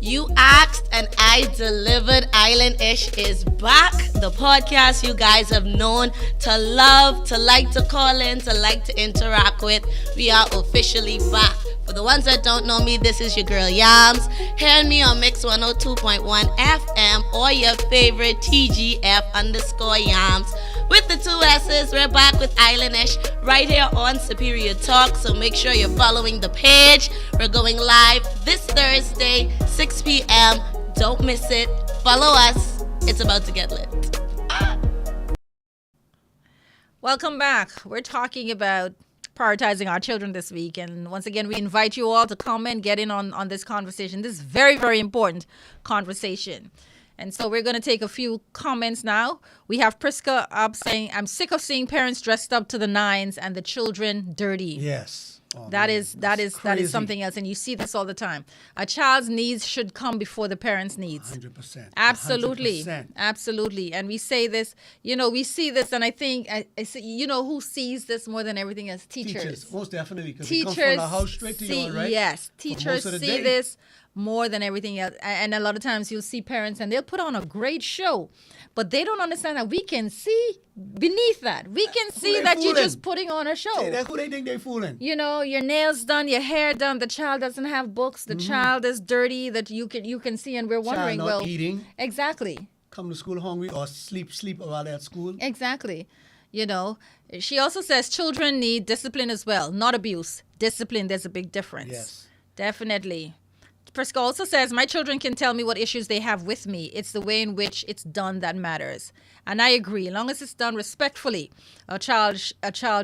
S5: You asked and I delivered. Island-ish is back. The podcast you guys have known to love, to like to call in, to like to interact with. We are officially back. For the ones that don't know me, this is your girl Yams. Hearing me on Mix 102.1 FM or your favorite TGF_Yams. With the 2 S's, we're back with Island-ish right here on Superior Talk. So make sure you're following the page. We're going live this Thursday, 6 p.m. Don't miss it. Follow us. It's about to get lit.
S2: Welcome back. We're talking about prioritizing our children this week. And once again, we invite you all to comment, get in on this conversation. This is very, very important conversation. And so we're going to take a few comments now. We have Priska up saying, I'm sick of seeing parents dressed up to the nines and the children dirty.
S1: Yes. Oh,
S2: that
S1: man,
S2: is something else. And you see this all the time. A child's needs should come before the parents' needs.
S1: 100%.
S2: Absolutely.
S1: 100%.
S2: Absolutely. And we say this, we see this, and I think, who sees this more than everything else? Teachers.
S1: Most definitely. Because
S2: Teachers
S1: they come from the house straight to you, right?
S2: Yes. Teachers see this more than everything else. And a lot of times you'll see parents and they'll put on a great show, but they don't understand that we can see beneath that. We can see that you're just putting on a show.
S1: That's who they think they're fooling.
S2: Your nails done, your hair done, the child doesn't have books, the child is dirty, that you can see, and we're wondering,
S1: child not eating.
S2: Exactly.
S1: Come to school hungry or sleep while they're at school.
S2: Exactly. She also says children need discipline as well, not abuse. Discipline, there's a big difference.
S1: Yes.
S2: Definitely. Prisca also says, my children can tell me what issues they have with me. It's the way in which it's done that matters. And I agree. As long as it's done respectfully, a child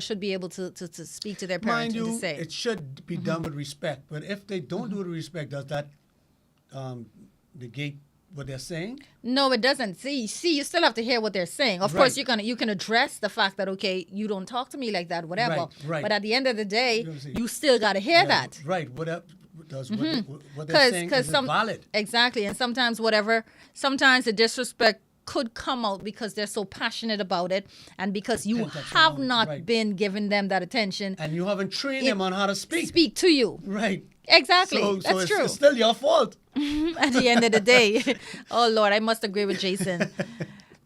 S2: should be able to speak to their parents and to say.
S1: It should be done with respect. But if they don't do it with respect, does that negate what they're saying?
S2: No, it doesn't. See, you still have to hear what they're saying. Of course, you can address the fact that, okay, you don't talk to me like that, whatever.
S1: Right.
S2: But at the end of the day, you still got to hear that.
S1: Right. What they're saying is valid.
S2: Exactly. And sometimes the disrespect could come out because they're so passionate about it and because you have not been giving them that attention.
S1: And you haven't trained them on how to speak.
S2: Speak to you.
S1: Right.
S2: Exactly.
S1: That's true. It's still your fault.
S2: At the end of the day. Oh, Lord, I must agree with Jason.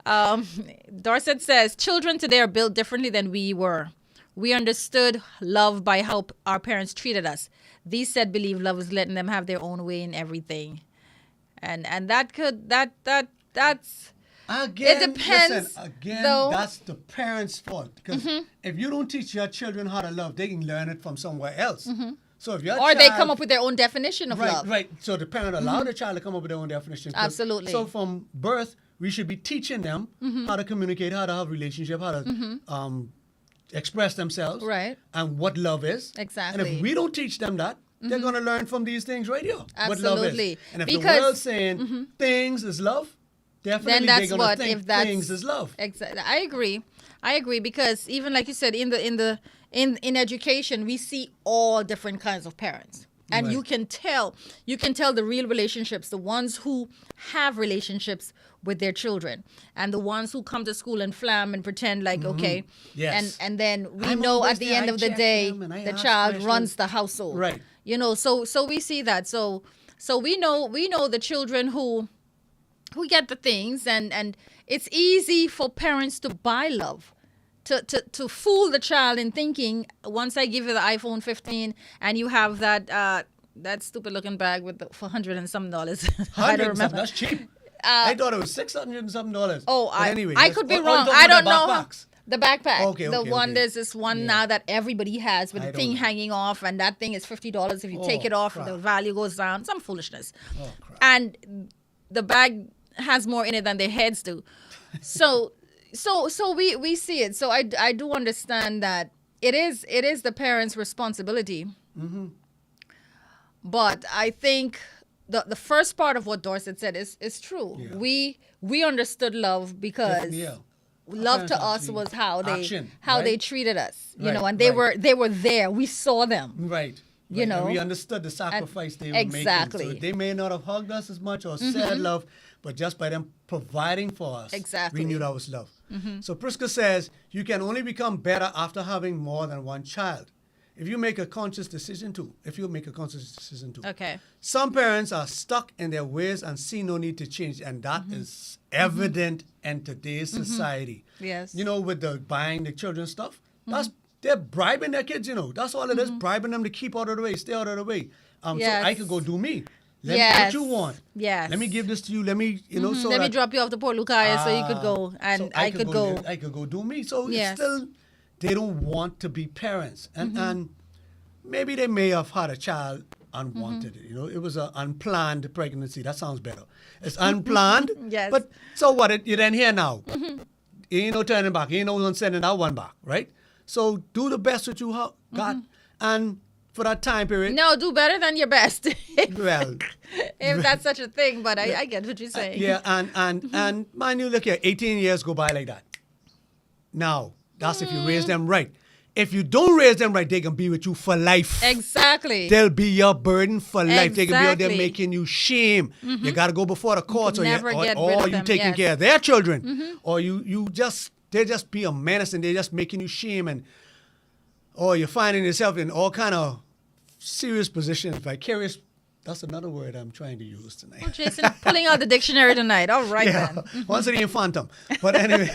S2: Dorset says, children today are built differently than we were. We understood love by how our parents treated us. These said believe love is letting them have their own way in everything. And that's
S1: again,
S2: it depends.
S1: That's the parents' fault. Because if you don't teach your children how to love, they can learn it from somewhere else. So if your
S2: they come up with their own definition of love.
S1: Right. So the parent allow the child to come up with their own definition.
S2: Absolutely.
S1: So from birth, we should be teaching them how to communicate, how to have a relationship, how to express themselves.
S2: Right.
S1: And what love is.
S2: Exactly.
S1: And if we don't teach them that, they're going to learn from these things right here.
S2: Absolutely.
S1: What love is. And if the world's saying things is love, definitely
S2: then
S1: they're
S2: that's
S1: gonna
S2: what
S1: think
S2: if that's
S1: things is love.
S2: Exactly, I agree because even like you said in education we see all different kinds of parents, and
S1: Right.
S2: you can tell the real relationships, the ones who have relationships with their children, and the ones who come to school and flam and pretend like okay,
S1: Yes.
S2: and then we
S1: I'm
S2: know
S1: always
S2: at the
S1: there,
S2: end
S1: I
S2: of the
S1: check
S2: day
S1: them and I
S2: the
S1: ask
S2: child
S1: questions.
S2: runs the household,
S1: Right.
S2: You know, so we see that, so we know the children who get the things, and it's easy for parents to buy love, to fool the child in thinking once I give you the iPhone 15 and you have that stupid looking bag for $100 and some dollars. I don't remember.
S1: That's cheap. I thought it was $600 and something.
S2: Oh,
S1: But anyway,
S2: I
S1: yes.
S2: could be
S1: Oh,
S2: wrong.
S1: you're talking
S2: I
S1: about
S2: don't
S1: the
S2: know.
S1: backpacks.
S2: The backpack.
S1: Okay,
S2: the
S1: okay,
S2: one,
S1: okay.
S2: there's this one now that everybody has with
S1: I
S2: the
S1: don't
S2: thing
S1: know.
S2: hanging off, and that thing is $50. If you take
S1: Oh,
S2: it off,
S1: crap.
S2: the value goes down. Some foolishness.
S1: Oh, crap.
S2: And the bag has more in it than their heads do. So we see it. So I do understand that it is the parents' responsibility.
S1: Mm-hmm.
S2: But I think the first part of what Dorset said is true.
S1: Yeah.
S2: We understood love because
S1: Yeah.
S2: love to
S1: Parents
S2: us
S1: actually-
S2: was how they
S1: action,
S2: they
S1: right?
S2: treated us, you
S1: Right,
S2: know, and they
S1: right.
S2: were there. We saw them.
S1: Right.
S2: You
S1: Right.
S2: know?
S1: And we understood the sacrifice they were
S2: Exactly.
S1: making. So they may not have hugged us as much or said love, but just by them providing for us,
S2: Exactly.
S1: we knew that was love. So Priska says, you can only become better after having more than one child. If you make a conscious decision to.
S2: Okay.
S1: Some parents are stuck in their ways and see no need to change, and that is evident in today's society.
S2: Yes.
S1: You know, with the buying the children stuff, they're bribing their kids, you know. That's all it is, bribing them to keep out of the way, stay out of the way.
S2: Yes.
S1: So I could go do me. Let me
S2: Yes.
S1: what you want.
S2: Yes.
S1: Let me give this to you. Let me, so
S2: Let me
S1: that-
S2: drop you off to Port Lucaya so you could go, and
S1: so
S2: I could go.
S1: I could go do me. So
S2: Yes.
S1: it's still, they don't want to be parents.
S2: Mm-hmm.
S1: And maybe they may have had a child unwanted.
S2: Mm-hmm.
S1: You know, it was an unplanned pregnancy. That sounds better. It's unplanned.
S2: Yes.
S1: But so what? You're then here now. Ain't no turning back. Ain't no sending that one back, right? So do the best that you got. And for that time period,
S2: No, do better than your best.
S1: well,
S2: If that's such a thing, but I get what you're saying.
S1: yeah, and mind you, look here, 18 years go by like that. Now, that's if you raise them right. If you don't raise them right, they can be with you for life.
S2: Exactly.
S1: They'll be your burden for life. They can be out there
S2: Exactly.
S1: making you shame. You got to go before the courts,
S2: never get rid
S1: or
S2: of
S1: you
S2: them,
S1: taking
S2: yes.
S1: care of their children, or they just be a menace and they're just making you shame, or you're finding yourself in all kind of serious positions, vicarious. That's another word I'm trying to use tonight.
S2: Oh, Jason, pulling out the dictionary tonight. All right then.
S1: Once again, phantom. But anyway,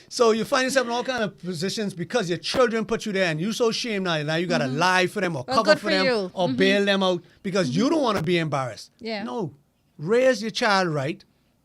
S1: so you find yourself in all kind of positions because your children put you there, and you so ashamed now. Now you got to lie for them or
S2: Well,
S1: cover
S2: good
S1: for
S2: for
S1: them
S2: you.
S1: or bail them out because you don't want to be embarrassed.
S2: Yeah.
S1: No, raise your child right,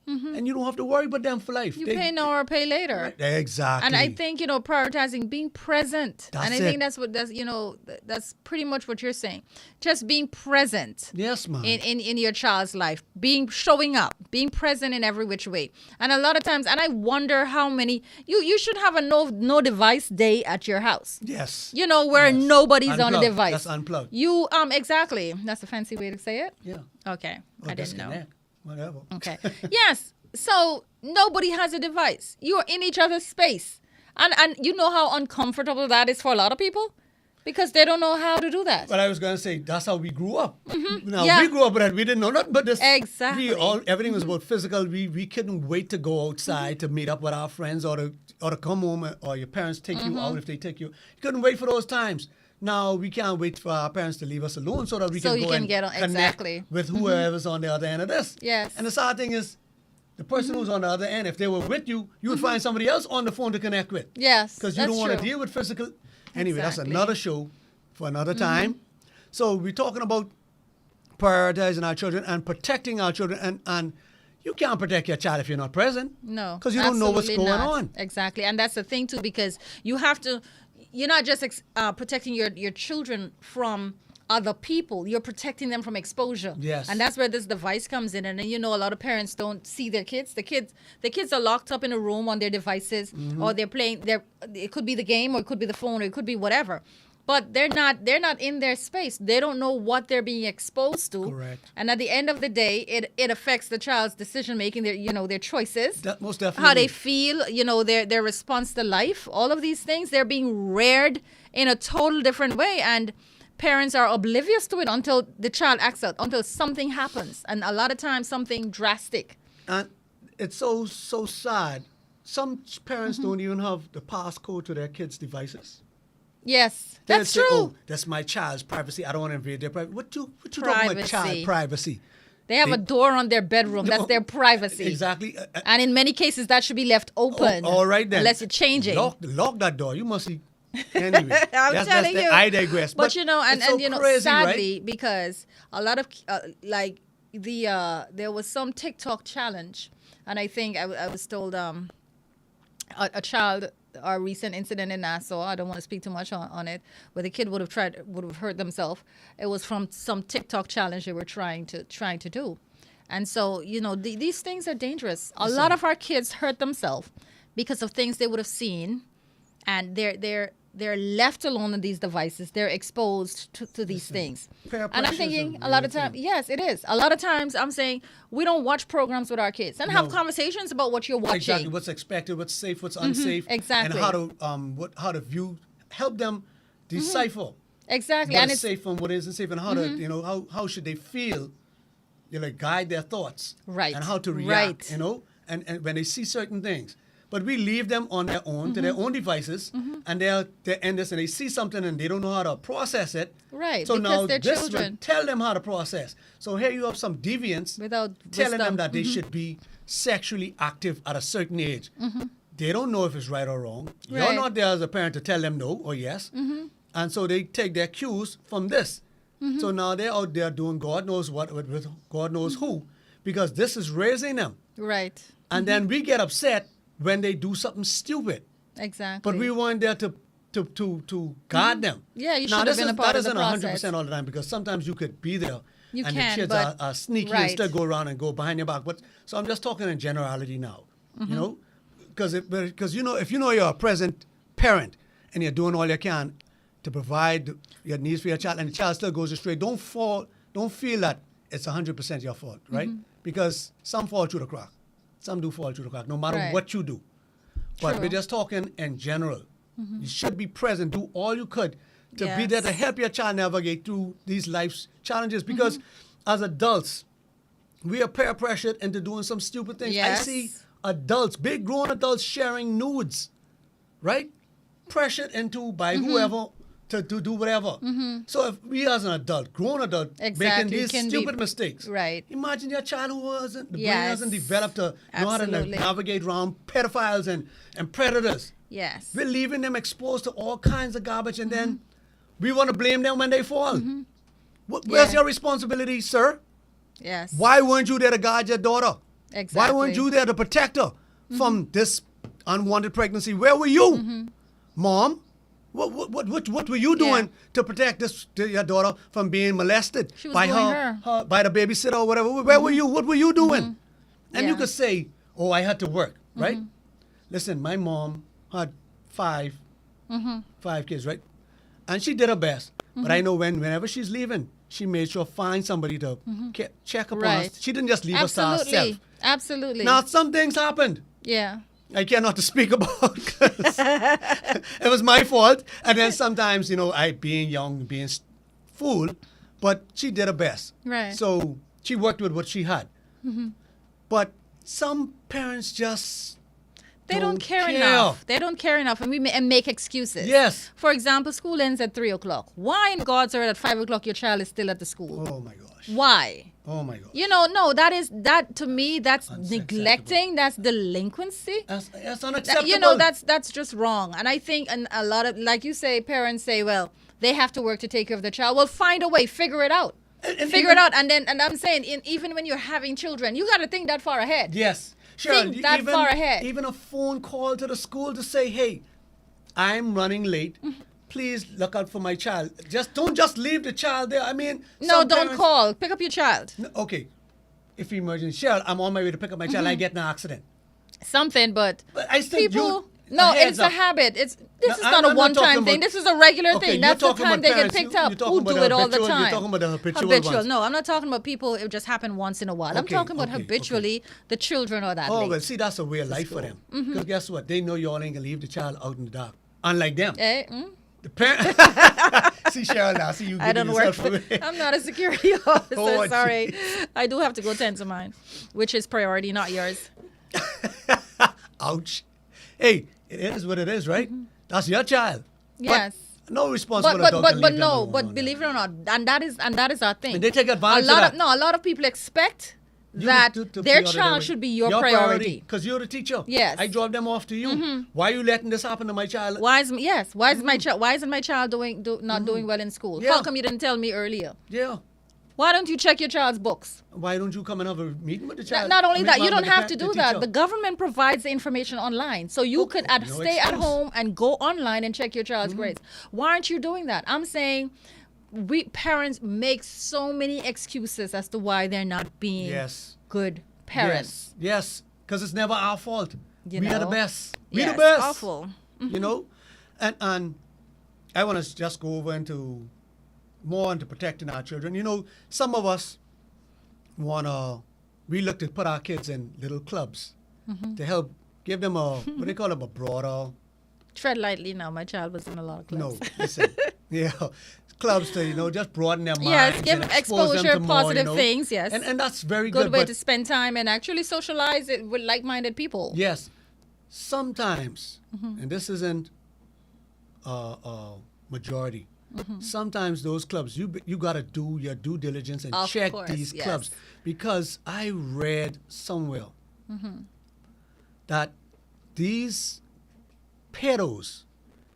S1: and you don't have to worry about them for life.
S2: You pay now or pay later.
S1: Exactly.
S2: And I think, prioritizing being present.
S1: That's
S2: and I think
S1: it.
S2: that's pretty much what you're saying. Just being present
S1: Yes, ma'am.
S2: in your child's life. Showing up, being present in every which way. And a lot of times, and I wonder how many, you should have a no device day at your house.
S1: Yes.
S2: Where
S1: Yes.
S2: nobody's on a
S1: Unplugged.
S2: device.
S1: That's unplugged.
S2: You, exactly. That's a fancy way to say it.
S1: Yeah.
S2: Okay.
S1: Or
S2: I didn't know.
S1: disconnect. Whatever.
S2: Okay. Yes. So nobody has a device. You're in each other's space. And you know how uncomfortable that is for a lot of people? Because they don't know how to do that.
S1: But I was going to say, that's how we grew up. Now,
S2: Mm-hmm. Yeah.
S1: we grew up with that. We didn't know nothing but this.
S2: Exactly.
S1: Everything was about physical. We couldn't wait to go outside to meet up with our friends or to come home or your parents take you out if they take you. You couldn't wait for those times. Now, we can't wait for our parents to leave us alone so that we
S2: So
S1: can
S2: you
S1: go
S2: can
S1: and
S2: get on-
S1: connect
S2: exactly.
S1: with whoever's on the other end of this.
S2: Yes.
S1: And the sad thing is, the person who's on the other end, if they were with you, you would find somebody else on the phone to connect with.
S2: Yes.
S1: Because you
S2: that's
S1: don't want to
S2: true.
S1: deal with physical. Anyway, that's
S2: Exactly.
S1: another show for another time. So we're talking about prioritizing our children and protecting our children. And you can't protect your child if you're not present.
S2: No.
S1: Because you don't know what's
S2: absolutely
S1: going
S2: not.
S1: on.
S2: Exactly. And that's the thing, too, because you're not just protecting your children from other people. You're protecting them from exposure.
S1: Yes.
S2: And that's where this device comes in. And then, a lot of parents don't see their kids. The kids are locked up in a room on their devices, or they're playing. It could be the game, or it could be the phone, or it could be whatever. but they're not in their space. They don't know what they're being exposed to.
S1: Correct.
S2: And at the end of the day, it affects the child's decision making, their choices,
S1: Most definitely.
S2: how they feel, their response to life. All of these things, they're being reared in a total different way, and parents are oblivious to it until the child acts out, until something happens, and a lot of times something drastic.
S1: And it's so sad. Some parents don't even have the passcode to their kids' devices.
S2: Yes,
S1: They'll
S2: that's
S1: say,
S2: true.
S1: "Oh, that's my child's privacy. I don't want to invade their privacy." What you talking about
S2: Privacy.
S1: child privacy?
S2: They have a door on their bedroom. That's their privacy.
S1: Exactly.
S2: And in many cases, that should be left open.
S1: All right then.
S2: Unless you're changing.
S1: Lock that door. You must be. Anyway,
S2: I'm telling you.
S1: I digress.
S2: But and
S1: it's so crazy,
S2: sadly,
S1: right?
S2: because a lot of there was some TikTok challenge, and I think I was told a child, our recent incident in Nassau, I don't want to speak too much on it, where the kid would have hurt themselves. It was from some TikTok challenge they were trying to do. And so, these things are dangerous. A lot of our kids hurt themselves because of things they would have seen, and they're left alone in these devices. They're exposed to these things.
S1: Peer
S2: And I'm
S1: pressure is
S2: thinking
S1: a
S2: a lot
S1: real
S2: of times,
S1: thing.
S2: yes, it is. A lot of times I'm saying we don't watch programs with our kids and have
S1: No.
S2: conversations about what you're watching.
S1: Exactly. What's expected, what's safe, what's unsafe,
S2: exactly.
S1: and how to view, help them decipher
S2: Exactly.
S1: what
S2: And
S1: is
S2: it's
S1: safe and what isn't safe, and how to how should they feel, guide their thoughts,
S2: Right.
S1: and how to react,
S2: Right.
S1: and when they see certain things. But we leave them on their own, to their own devices, and they're in this, and they see something and they don't know how to process it.
S2: Right,
S1: So
S2: because
S1: now
S2: they're
S1: this will
S2: children.
S1: tell them how to process. So here you have some deviants
S2: Without
S1: telling them
S2: wisdom.
S1: that they should be sexually active at a certain age. They don't know if it's right or wrong. You're
S2: Right.
S1: not there as a parent to tell them no or yes. And so they take their cues from this. So now they're out there doing God knows what with God knows who, because this is raising them.
S2: right.
S1: And then we get upset when they do something stupid.
S2: Exactly.
S1: But we weren't there to guard them.
S2: Yeah, you
S1: now,
S2: should have been a part
S1: that
S2: of the
S1: isn't
S2: process.
S1: 100% all the time, because sometimes you could be there
S2: You
S1: and
S2: can,
S1: the kids
S2: but-
S1: are sneaky and
S2: right.
S1: still go around and go behind your back. But so I'm just talking in generality now, because if you're a present parent and you're doing all you can to provide your needs for your child, and the child still goes astray, don't feel that it's 100% your fault, right? Because some fall through the crack. Some do fall through the crack, no matter
S2: Right.
S1: what you do. But
S2: True.
S1: we're just talking in general. You should be present, do all you could to be
S2: Yes.
S1: there to help your child navigate through these life's challenges. Because as adults, we are peer pressured into doing some stupid things.
S2: Yes.
S1: I see adults, big grown adults, sharing nudes, right? Pressured into by whoever to do whatever. So if we as an adult, grown adult, making
S2: Exactly,
S1: these
S2: can be-
S1: stupid mistakes,
S2: right.
S1: Imagine your child who the brain
S2: Yes.
S1: hasn't developed to know how to
S2: Absolutely.
S1: navigate around pedophiles and predators.
S2: Yes.
S1: We're leaving them exposed to all kinds of garbage, and then we want to blame them when they fall. Where's
S2: Yeah.
S1: your responsibility, sir?
S2: Yes.
S1: Why weren't you there to guard your daughter? Why
S2: Exactly.
S1: weren't you there to protect her from this unwanted pregnancy? Where were you, Mom? What were you doing to protect your daughter from being molested
S2: She was
S1: by
S2: doing
S1: her by the babysitter or whatever? Where were you? What were you doing? And you
S2: Yeah.
S1: could say, "Oh, I had to work," right? Listen, my mom had five kids, right? And she did her best. But I know whenever she's leaving, she made sure find somebody to check upon
S2: Right.
S1: us. She didn't just leave us to
S2: Absolutely.
S1: herself.
S2: Absolutely.
S1: Now some things happened.
S2: yeah.
S1: I care not to speak about 'cause it was my fault. And then sometimes, I being young, being fool, but she did her best.
S2: Right.
S1: So she worked with what she had. But some parents just
S2: They don't care enough. They don't care enough, and and make excuses.
S1: Yes.
S2: For example, school ends at 3:00. Why in God's earth at 5:00 your child is still at the school?
S1: Oh my gosh.
S2: Why?
S1: Oh my gosh.
S2: No, that to me, that's neglecting, that's delinquency.
S1: That's unacceptable.
S2: That's just wrong. And I think and a lot of, like you say, parents say, well, they have to work to take care of their child. Well, find a way, figure it out.
S1: And
S2: Figure it
S1: even-
S2: out. And I'm saying, even when you're having children, you got to think that far ahead.
S1: Yes. Sure.
S2: Think that far ahead.
S1: Even a phone call to the school to say, "Hey, I'm running late. Please look out for my child." Don't just leave the child there. I mean,
S2: No,
S1: some
S2: don't
S1: parents-
S2: call. Pick up your child.
S1: No, okay. If emergency, sure, I'm on my way to pick up my child. I get in an accident.
S2: Something, but
S1: But I still
S2: people, No,
S1: heads
S2: it's a
S1: up.
S2: habit. This
S1: No,
S2: is not a
S1: I'm not
S2: one-time
S1: talking
S2: thing.
S1: about-
S2: This is a regular
S1: Okay,
S2: thing.
S1: you're
S2: That's the
S1: talking
S2: time
S1: about
S2: they get
S1: parents.
S2: picked
S1: You're
S2: up.
S1: talking
S2: Who
S1: about
S2: do
S1: the
S2: it all the
S1: habitual-
S2: time?
S1: you're talking about the habitual ones.
S2: No, I'm not talking about people. It just happened once in a while. I'm
S1: Okay,
S2: talking about
S1: okay,
S2: habitually. The children are that
S1: Oh,
S2: late.
S1: well, see, that's a way of life for them. Because guess what? They know y'all ain't going to leave the child out in the dark. Unlike them.
S2: Eh?
S1: The parent. See, Cheryl, now, see you
S2: I
S1: giving
S2: don't work
S1: yourself
S2: for.
S1: away.
S2: I'm not a security officer.
S1: Oh,
S2: sorry, I do have to go tend to mine, which is priority, not yours.
S1: Ouch. Hey, it is what it is, right? That's your child. But
S2: Yes.
S1: no responsible
S2: But
S1: adult can leave them
S2: no.
S1: alone
S2: But
S1: on
S2: believe it or not, and that is our thing.
S1: And they take advantage
S2: a lot
S1: of that.
S2: A lot of people expect
S1: You
S2: that
S1: to be
S2: their
S1: out of their way.
S2: child should be your priority.
S1: Because you're the teacher.
S2: Yes.
S1: I drove them off to you. Why are you letting this happen to my child?
S2: Why is my child? Why isn't my child not doing well in school?
S1: Yeah.
S2: How come you didn't tell me earlier?
S1: Yeah.
S2: Why don't you check your child's books?
S1: Why don't you come and have a meeting with the child?
S2: Not
S1: I
S2: only
S1: mean,
S2: that, you
S1: with
S2: don't
S1: the
S2: have to
S1: parent,
S2: do
S1: the
S2: that.
S1: teacher.
S2: The government provides the information online. So you could
S1: no
S2: stay at
S1: excuse.
S2: home and go online and check your child's grades. Why aren't you doing that? I'm saying we parents make so many excuses as to why they're not being
S1: Yes.
S2: good parents.
S1: Yes. Because it's never our fault.
S2: You
S1: We are the
S2: know?
S1: best. We
S2: Yes,
S1: the best.
S2: awful.
S1: You know? And I want to just go over into more into protecting our children. You know, some of us we look to put our kids in little clubs to help give them what they call them, a broader,
S2: Tread lightly now. My child was in a lot of clubs.
S1: no, listen, yeah, clubs to, just broaden their minds.
S2: Yes, give
S1: and expose them
S2: exposure,
S1: to more,
S2: positive things, yes.
S1: And that's very
S2: Good
S1: good.
S2: way
S1: but
S2: to spend time and actually socialize it with like-minded people.
S1: yes, sometimes, and this isn't majority, sometimes those clubs, you got to do your due diligence and
S2: Of
S1: check
S2: course,
S1: these
S2: yes.
S1: clubs. Because I read somewhere that these pedos,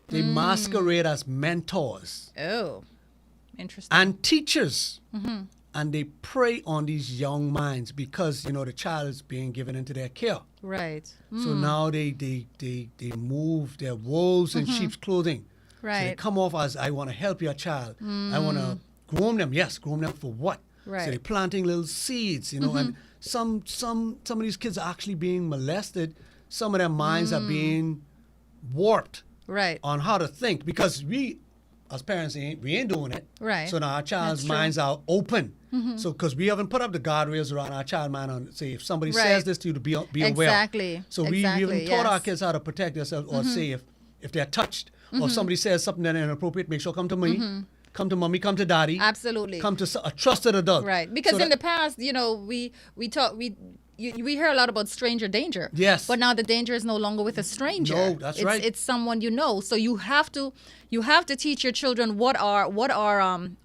S1: they masquerade as mentors
S2: Oh, interesting.
S1: and teachers. And they prey on these young minds because, the child is being given into their care.
S2: Right.
S1: So now they move their wolves in sheep's clothing. So they
S2: Right.
S1: come off as, I want to help your child. I want to groom them. Yes, groom them for what?
S2: Right.
S1: So they're planting little seeds, and some of these kids are actually being molested. Some of their minds are being warped
S2: Right.
S1: on how to think because we, as parents, we ain't doing it.
S2: Right.
S1: So now our child's
S2: That's true.
S1: minds are open. So because we haven't put up the guardrails around our child mind on, say, if somebody
S2: Right.
S1: says this to you, to be aware.
S2: Exactly.
S1: So we
S2: Exactly,
S1: haven't taught our
S2: yes.
S1: kids how to protect themselves or say if they're touched or if somebody says something that is inappropriate, make sure come to me, come to mommy, come to daddy.
S2: Absolutely.
S1: Come to a trusted adult.
S2: Right. Because
S1: So
S2: in the past, we hear a lot about stranger danger.
S1: Yes.
S2: But now the danger is no longer with a stranger.
S1: No, that's
S2: it's,
S1: right.
S2: It's someone you know. So you have to teach your children what are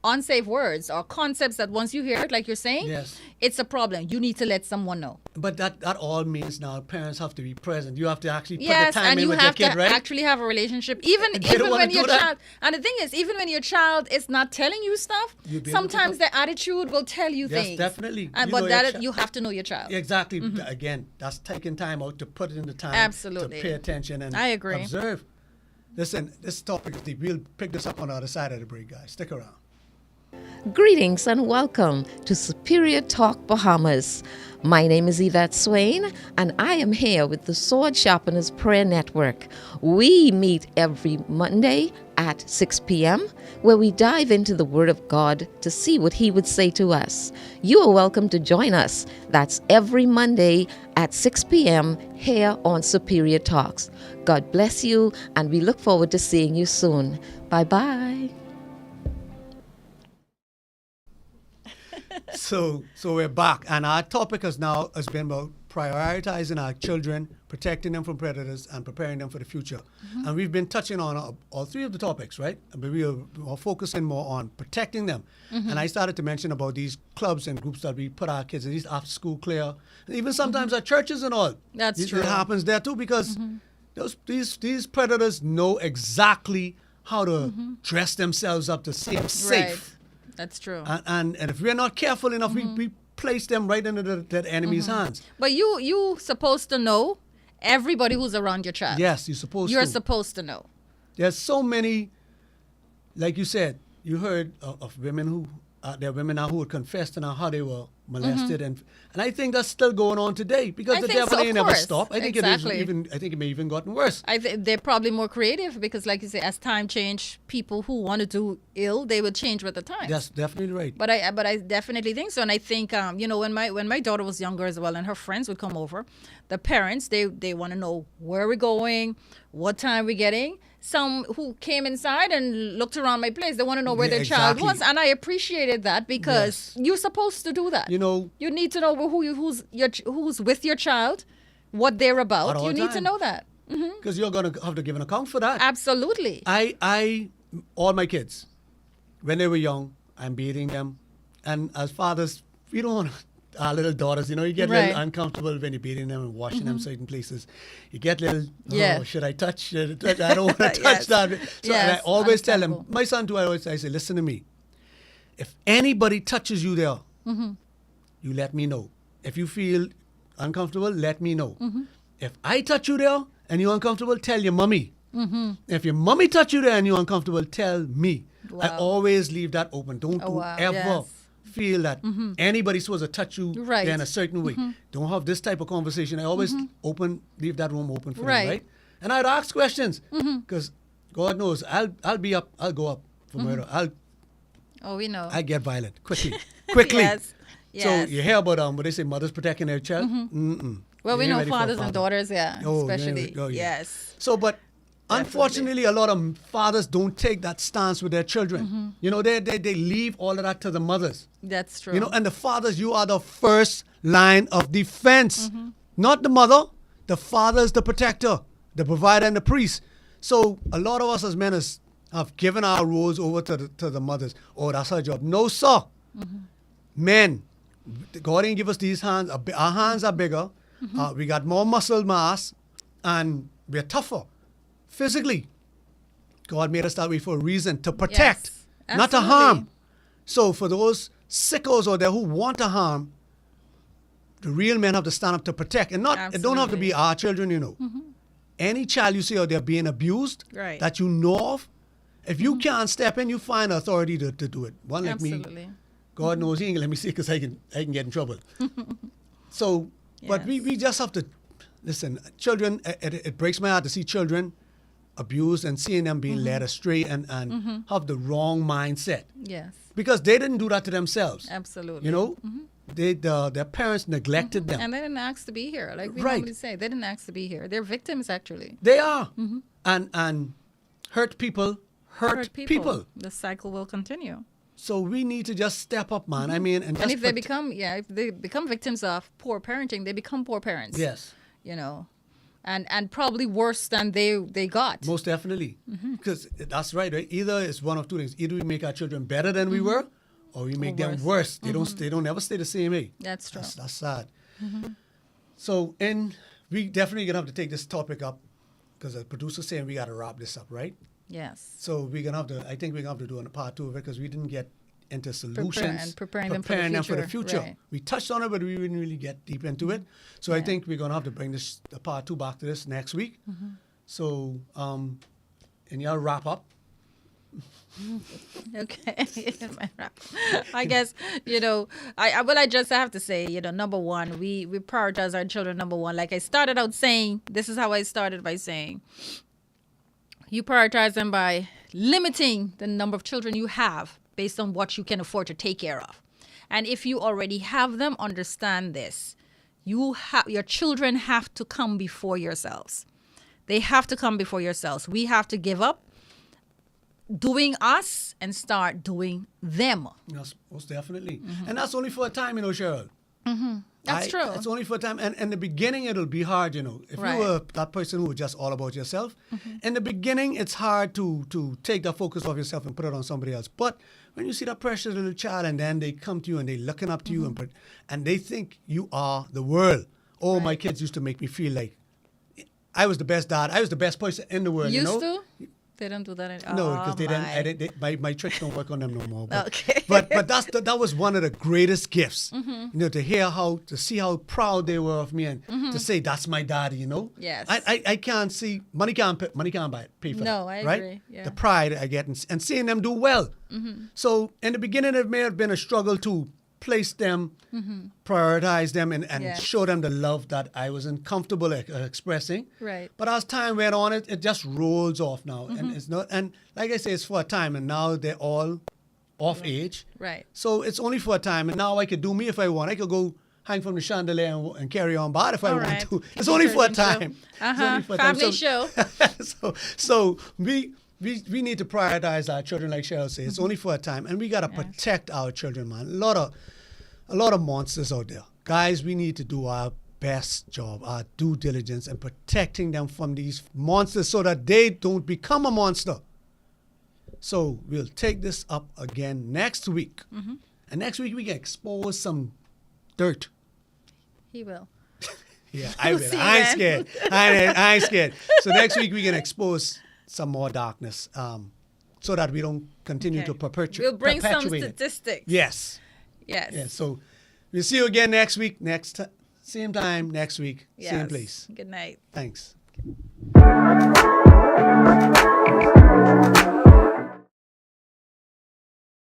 S2: unsafe words or concepts that once you hear it, like you're saying,
S1: Yes.
S2: it's a problem. You need to let someone know.
S1: But that all means now parents have to be present. You have to actually put
S2: Yes,
S1: the time
S2: and
S1: in
S2: you
S1: with your
S2: have
S1: kid,
S2: to
S1: right?
S2: actually have a relationship. Even
S1: They don't wanna
S2: when
S1: do
S2: your
S1: that.
S2: child, and the thing is, even when your child is not telling you stuff,
S1: You'll be able to
S2: sometimes
S1: put-
S2: their attitude will tell you
S1: Yes,
S2: things.
S1: definitely.
S2: And,
S1: You
S2: but
S1: know your
S2: that
S1: chi-
S2: you have to know your child.
S1: Exactly. Again, that's taking time out to put it in the time
S2: Absolutely.
S1: to pay attention and
S2: I agree.
S1: observe. Listen, this topic is deep. We'll pick this up on the other side of the break, guys. Stick around.
S6: Greetings and welcome to Superior Talk Bahamas. My name is Yvette Swain, and I am here with the Sword Sharpeners Prayer Network. We meet every Monday at 6 p.m., where we dive into the Word of God to see what He would say to us. You are welcome to join us. That's every Monday at 6 p.m. here on Superior Talks. God bless you, and we look forward to seeing you soon. Bye-bye.
S1: So we're back, and our topic has been about prioritizing our children, protecting them from predators, and preparing them for the future. And we've been touching on all three of the topics, right? But we are focusing more on protecting them. And I started to mention about these clubs and groups that we put our kids in, these after-school clear, and even sometimes at churches and all.
S2: That's true.
S1: It happens there too because these predators know exactly how to dress themselves up to seem safe.
S2: Right. That's true.
S1: And if we're not careful enough, we place them right into that enemy's hands.
S2: But you supposed to know everybody who's around your child.
S1: Yes, you're supposed
S2: You're
S1: to.
S2: supposed to know.
S1: There's so many, like you said, you heard of women there are women now who would confess to now how they were molested, and I think that's still going on today because
S2: I
S1: the
S2: think
S1: devil
S2: so,
S1: ain't
S2: of
S1: never
S2: course.
S1: stopped. I think
S2: Exactly.
S1: I think it may even gotten worse.
S2: They're probably more creative because, like you say, as time change, people who want to do ill, they will change with the times.
S1: That's definitely right.
S2: But I definitely think so, and I think when my daughter was younger as well, and her friends would come over, the parents they want to know where we're going, what time we're getting. Some who came inside and looked around my place, they want to know where
S1: Yeah,
S2: their child
S1: exactly.
S2: was, and I appreciated that because you're supposed to do that.
S1: You know-
S2: you need to know who's with your child, what they're
S1: At
S2: about.
S1: all
S2: You need to
S1: time.
S2: know that.
S1: Because you're going to have to give an account for that.
S2: Absolutely.
S1: All my kids, when they were young, I'm beating them. And as fathers, we don't want our little daughters, you get a
S2: Right.
S1: little uncomfortable when you're beating them and washing them certain places. You get little,
S2: Yeah.
S1: should I touch? Should I touch? I don't want to touch
S2: Yes.
S1: that. So and I
S2: Yes,
S1: always tell them,
S2: understandable.
S1: my son too, I say, listen to me. If anybody touches you there, you let me know. If you feel uncomfortable, let me know. If I touch you there and you're uncomfortable, tell your mommy. If your mommy touch you there and you're uncomfortable, tell me. I
S2: Wow.
S1: always leave that open. Don't
S2: Oh, wow.
S1: ever
S2: Yes.
S1: feel that anybody's supposed to touch you
S2: Right.
S1: there in a certain way. Don't have this type of conversation. I always leave that room open for
S2: Right.
S1: them, right? And I'd ask questions because God knows I'll be up. I'll go up for murder.
S2: Oh, we know.
S1: I get violent quickly.
S2: Yes.
S1: So
S2: Yes.
S1: you hear about what they say, mothers protecting their child. Mm-mm.
S2: Well,
S1: You
S2: we
S1: ain't
S2: know
S1: ready for a
S2: fathers and
S1: father.
S2: daughters, yeah,
S1: Oh, yeah,
S2: especially.
S1: oh, yeah.
S2: Yes.
S1: So, but unfortunately, a lot of fathers don't take that stance with their children. They leave all of that to the mothers.
S2: That's true.
S1: And the fathers, you are the first line of defense. Not the mother. The father is the protector, the provider, and the priest. So a lot of us as men have given our roles over to the mothers. Oh, that's her job. No, sir. Men, God didn't give us these hands. Our hands are bigger. We got more muscle mass, and we're tougher physically. God made us that way for a reason, to protect,
S2: Yes,
S1: not to
S2: absolutely.
S1: harm. So for those sickos out there who want to harm, the real men have to stand up to protect. And it don't have to be
S2: Absolutely.
S1: our children, Any child you see out there being abused
S2: Right.
S1: that you know of, if you can't step in, you find authority to do it. One like
S2: Absolutely.
S1: me, God knows he ain't gonna let me see because I can get in trouble. So, but
S2: Yes.
S1: we just have to listen. Children, it breaks my heart to see children abused and seeing them being led astray and have the wrong mindset
S2: Yes.
S1: because they didn't do that to themselves.
S2: Absolutely.
S1: Their parents neglected them.
S2: And they didn't ask to be here, like we
S1: Right.
S2: normally say. They didn't ask to be here. They're victims, actually.
S1: They are, and hurt people hurt people.
S2: The cycle will continue.
S1: So we need to just step up, man. I mean, and
S2: And if they
S1: just
S2: if they become victims of poor parenting, they become poor parents.
S1: yes.
S2: And probably worse than they got.
S1: Most definitely. Because that's right? Either it's one of two things. Either we make our children better than we were, or we make them worse. They don't ever stay the same way.
S2: That's true.
S1: That's sad. So we definitely gonna have to take this topic up because the producer's saying we gotta wrap this up, right?
S2: Yes.
S1: So we're gonna have to. I think we're gonna have to do a part 2 of it because we didn't get into solutions,
S2: and preparing them for the future. Right.
S1: We touched on it, but we didn't really get deep into it. So I think we're gonna have to bring the part 2 back to this next week. So, and y'all wrap up.
S2: Okay. I guess, I just have to say, number one, we prioritize our children, number one. Like I started out saying, this is how I started by saying, you prioritize them by limiting the number of children you have based on what you can afford to take care of. And if you already have them, understand this. Your children have to come before yourselves. They have to come before yourselves. We have to give up doing us and start doing them.
S1: Yes, most definitely. And that's only for a time, Cheryl.
S2: That's true.
S1: It's only for a time. And in the beginning, it'll be hard, If
S2: Right.
S1: you were that person who was just all about yourself, in the beginning, it's hard to take that focus off yourself and put it on somebody else. But when you see that precious little child and then they come to you and they're looking up to you and they think you are the world. Oh, my kids used to make me feel like I was the best dad. I was the best person in the world,
S2: Used to? They don't do that anymore.
S1: No, because they didn't. My tricks don't work on them no more. But,
S2: Okay.
S1: but that was one of the greatest gifts. To see how proud they were of me and to say that's my daddy.
S2: Yes.
S1: I can't see money can't pay for that.
S2: No, I
S1: right?
S2: agree, yeah.
S1: The pride I get and seeing them do well. So in the beginning it may have been a struggle to place them, prioritize them, and
S2: Yes.
S1: show them the love that I wasn't comfortable expressing.
S2: Right.
S1: But as time went on, it just rolls off now, and it's not. And like I say, it's for a time, and now they're all off age.
S2: Right.
S1: So it's only for a time, and now I could do me if I want. I could go hang from the chandelier and carry on bad if I
S2: All
S1: want
S2: right.
S1: to. It's only for a
S2: Children's
S1: time.
S2: show.
S1: It's only for a time.
S2: Family show.
S1: So we need to prioritize our children, like Cheryl says. It's only for a time, and we gotta protect our children, man. A lot of monsters out there, guys. We need to do our best job, our due diligence, in protecting them from these monsters, so that they don't become a monster. So we'll take this up again next week, and next week we can expose some dirt.
S2: He will.
S1: Yeah, I will.
S2: See
S1: I ain't
S2: then.
S1: scared. I ain't scared. So next week we can expose some more darkness, so that we don't continue
S2: Okay.
S1: to perpetuate.
S2: We'll bring some
S1: perpetuate it.
S2: statistics.
S1: Yes.
S2: Yes.
S1: Yeah. So we'll see you again next week. Same time next week. Same
S2: Yes.
S1: place.
S2: Good night.
S1: Thanks.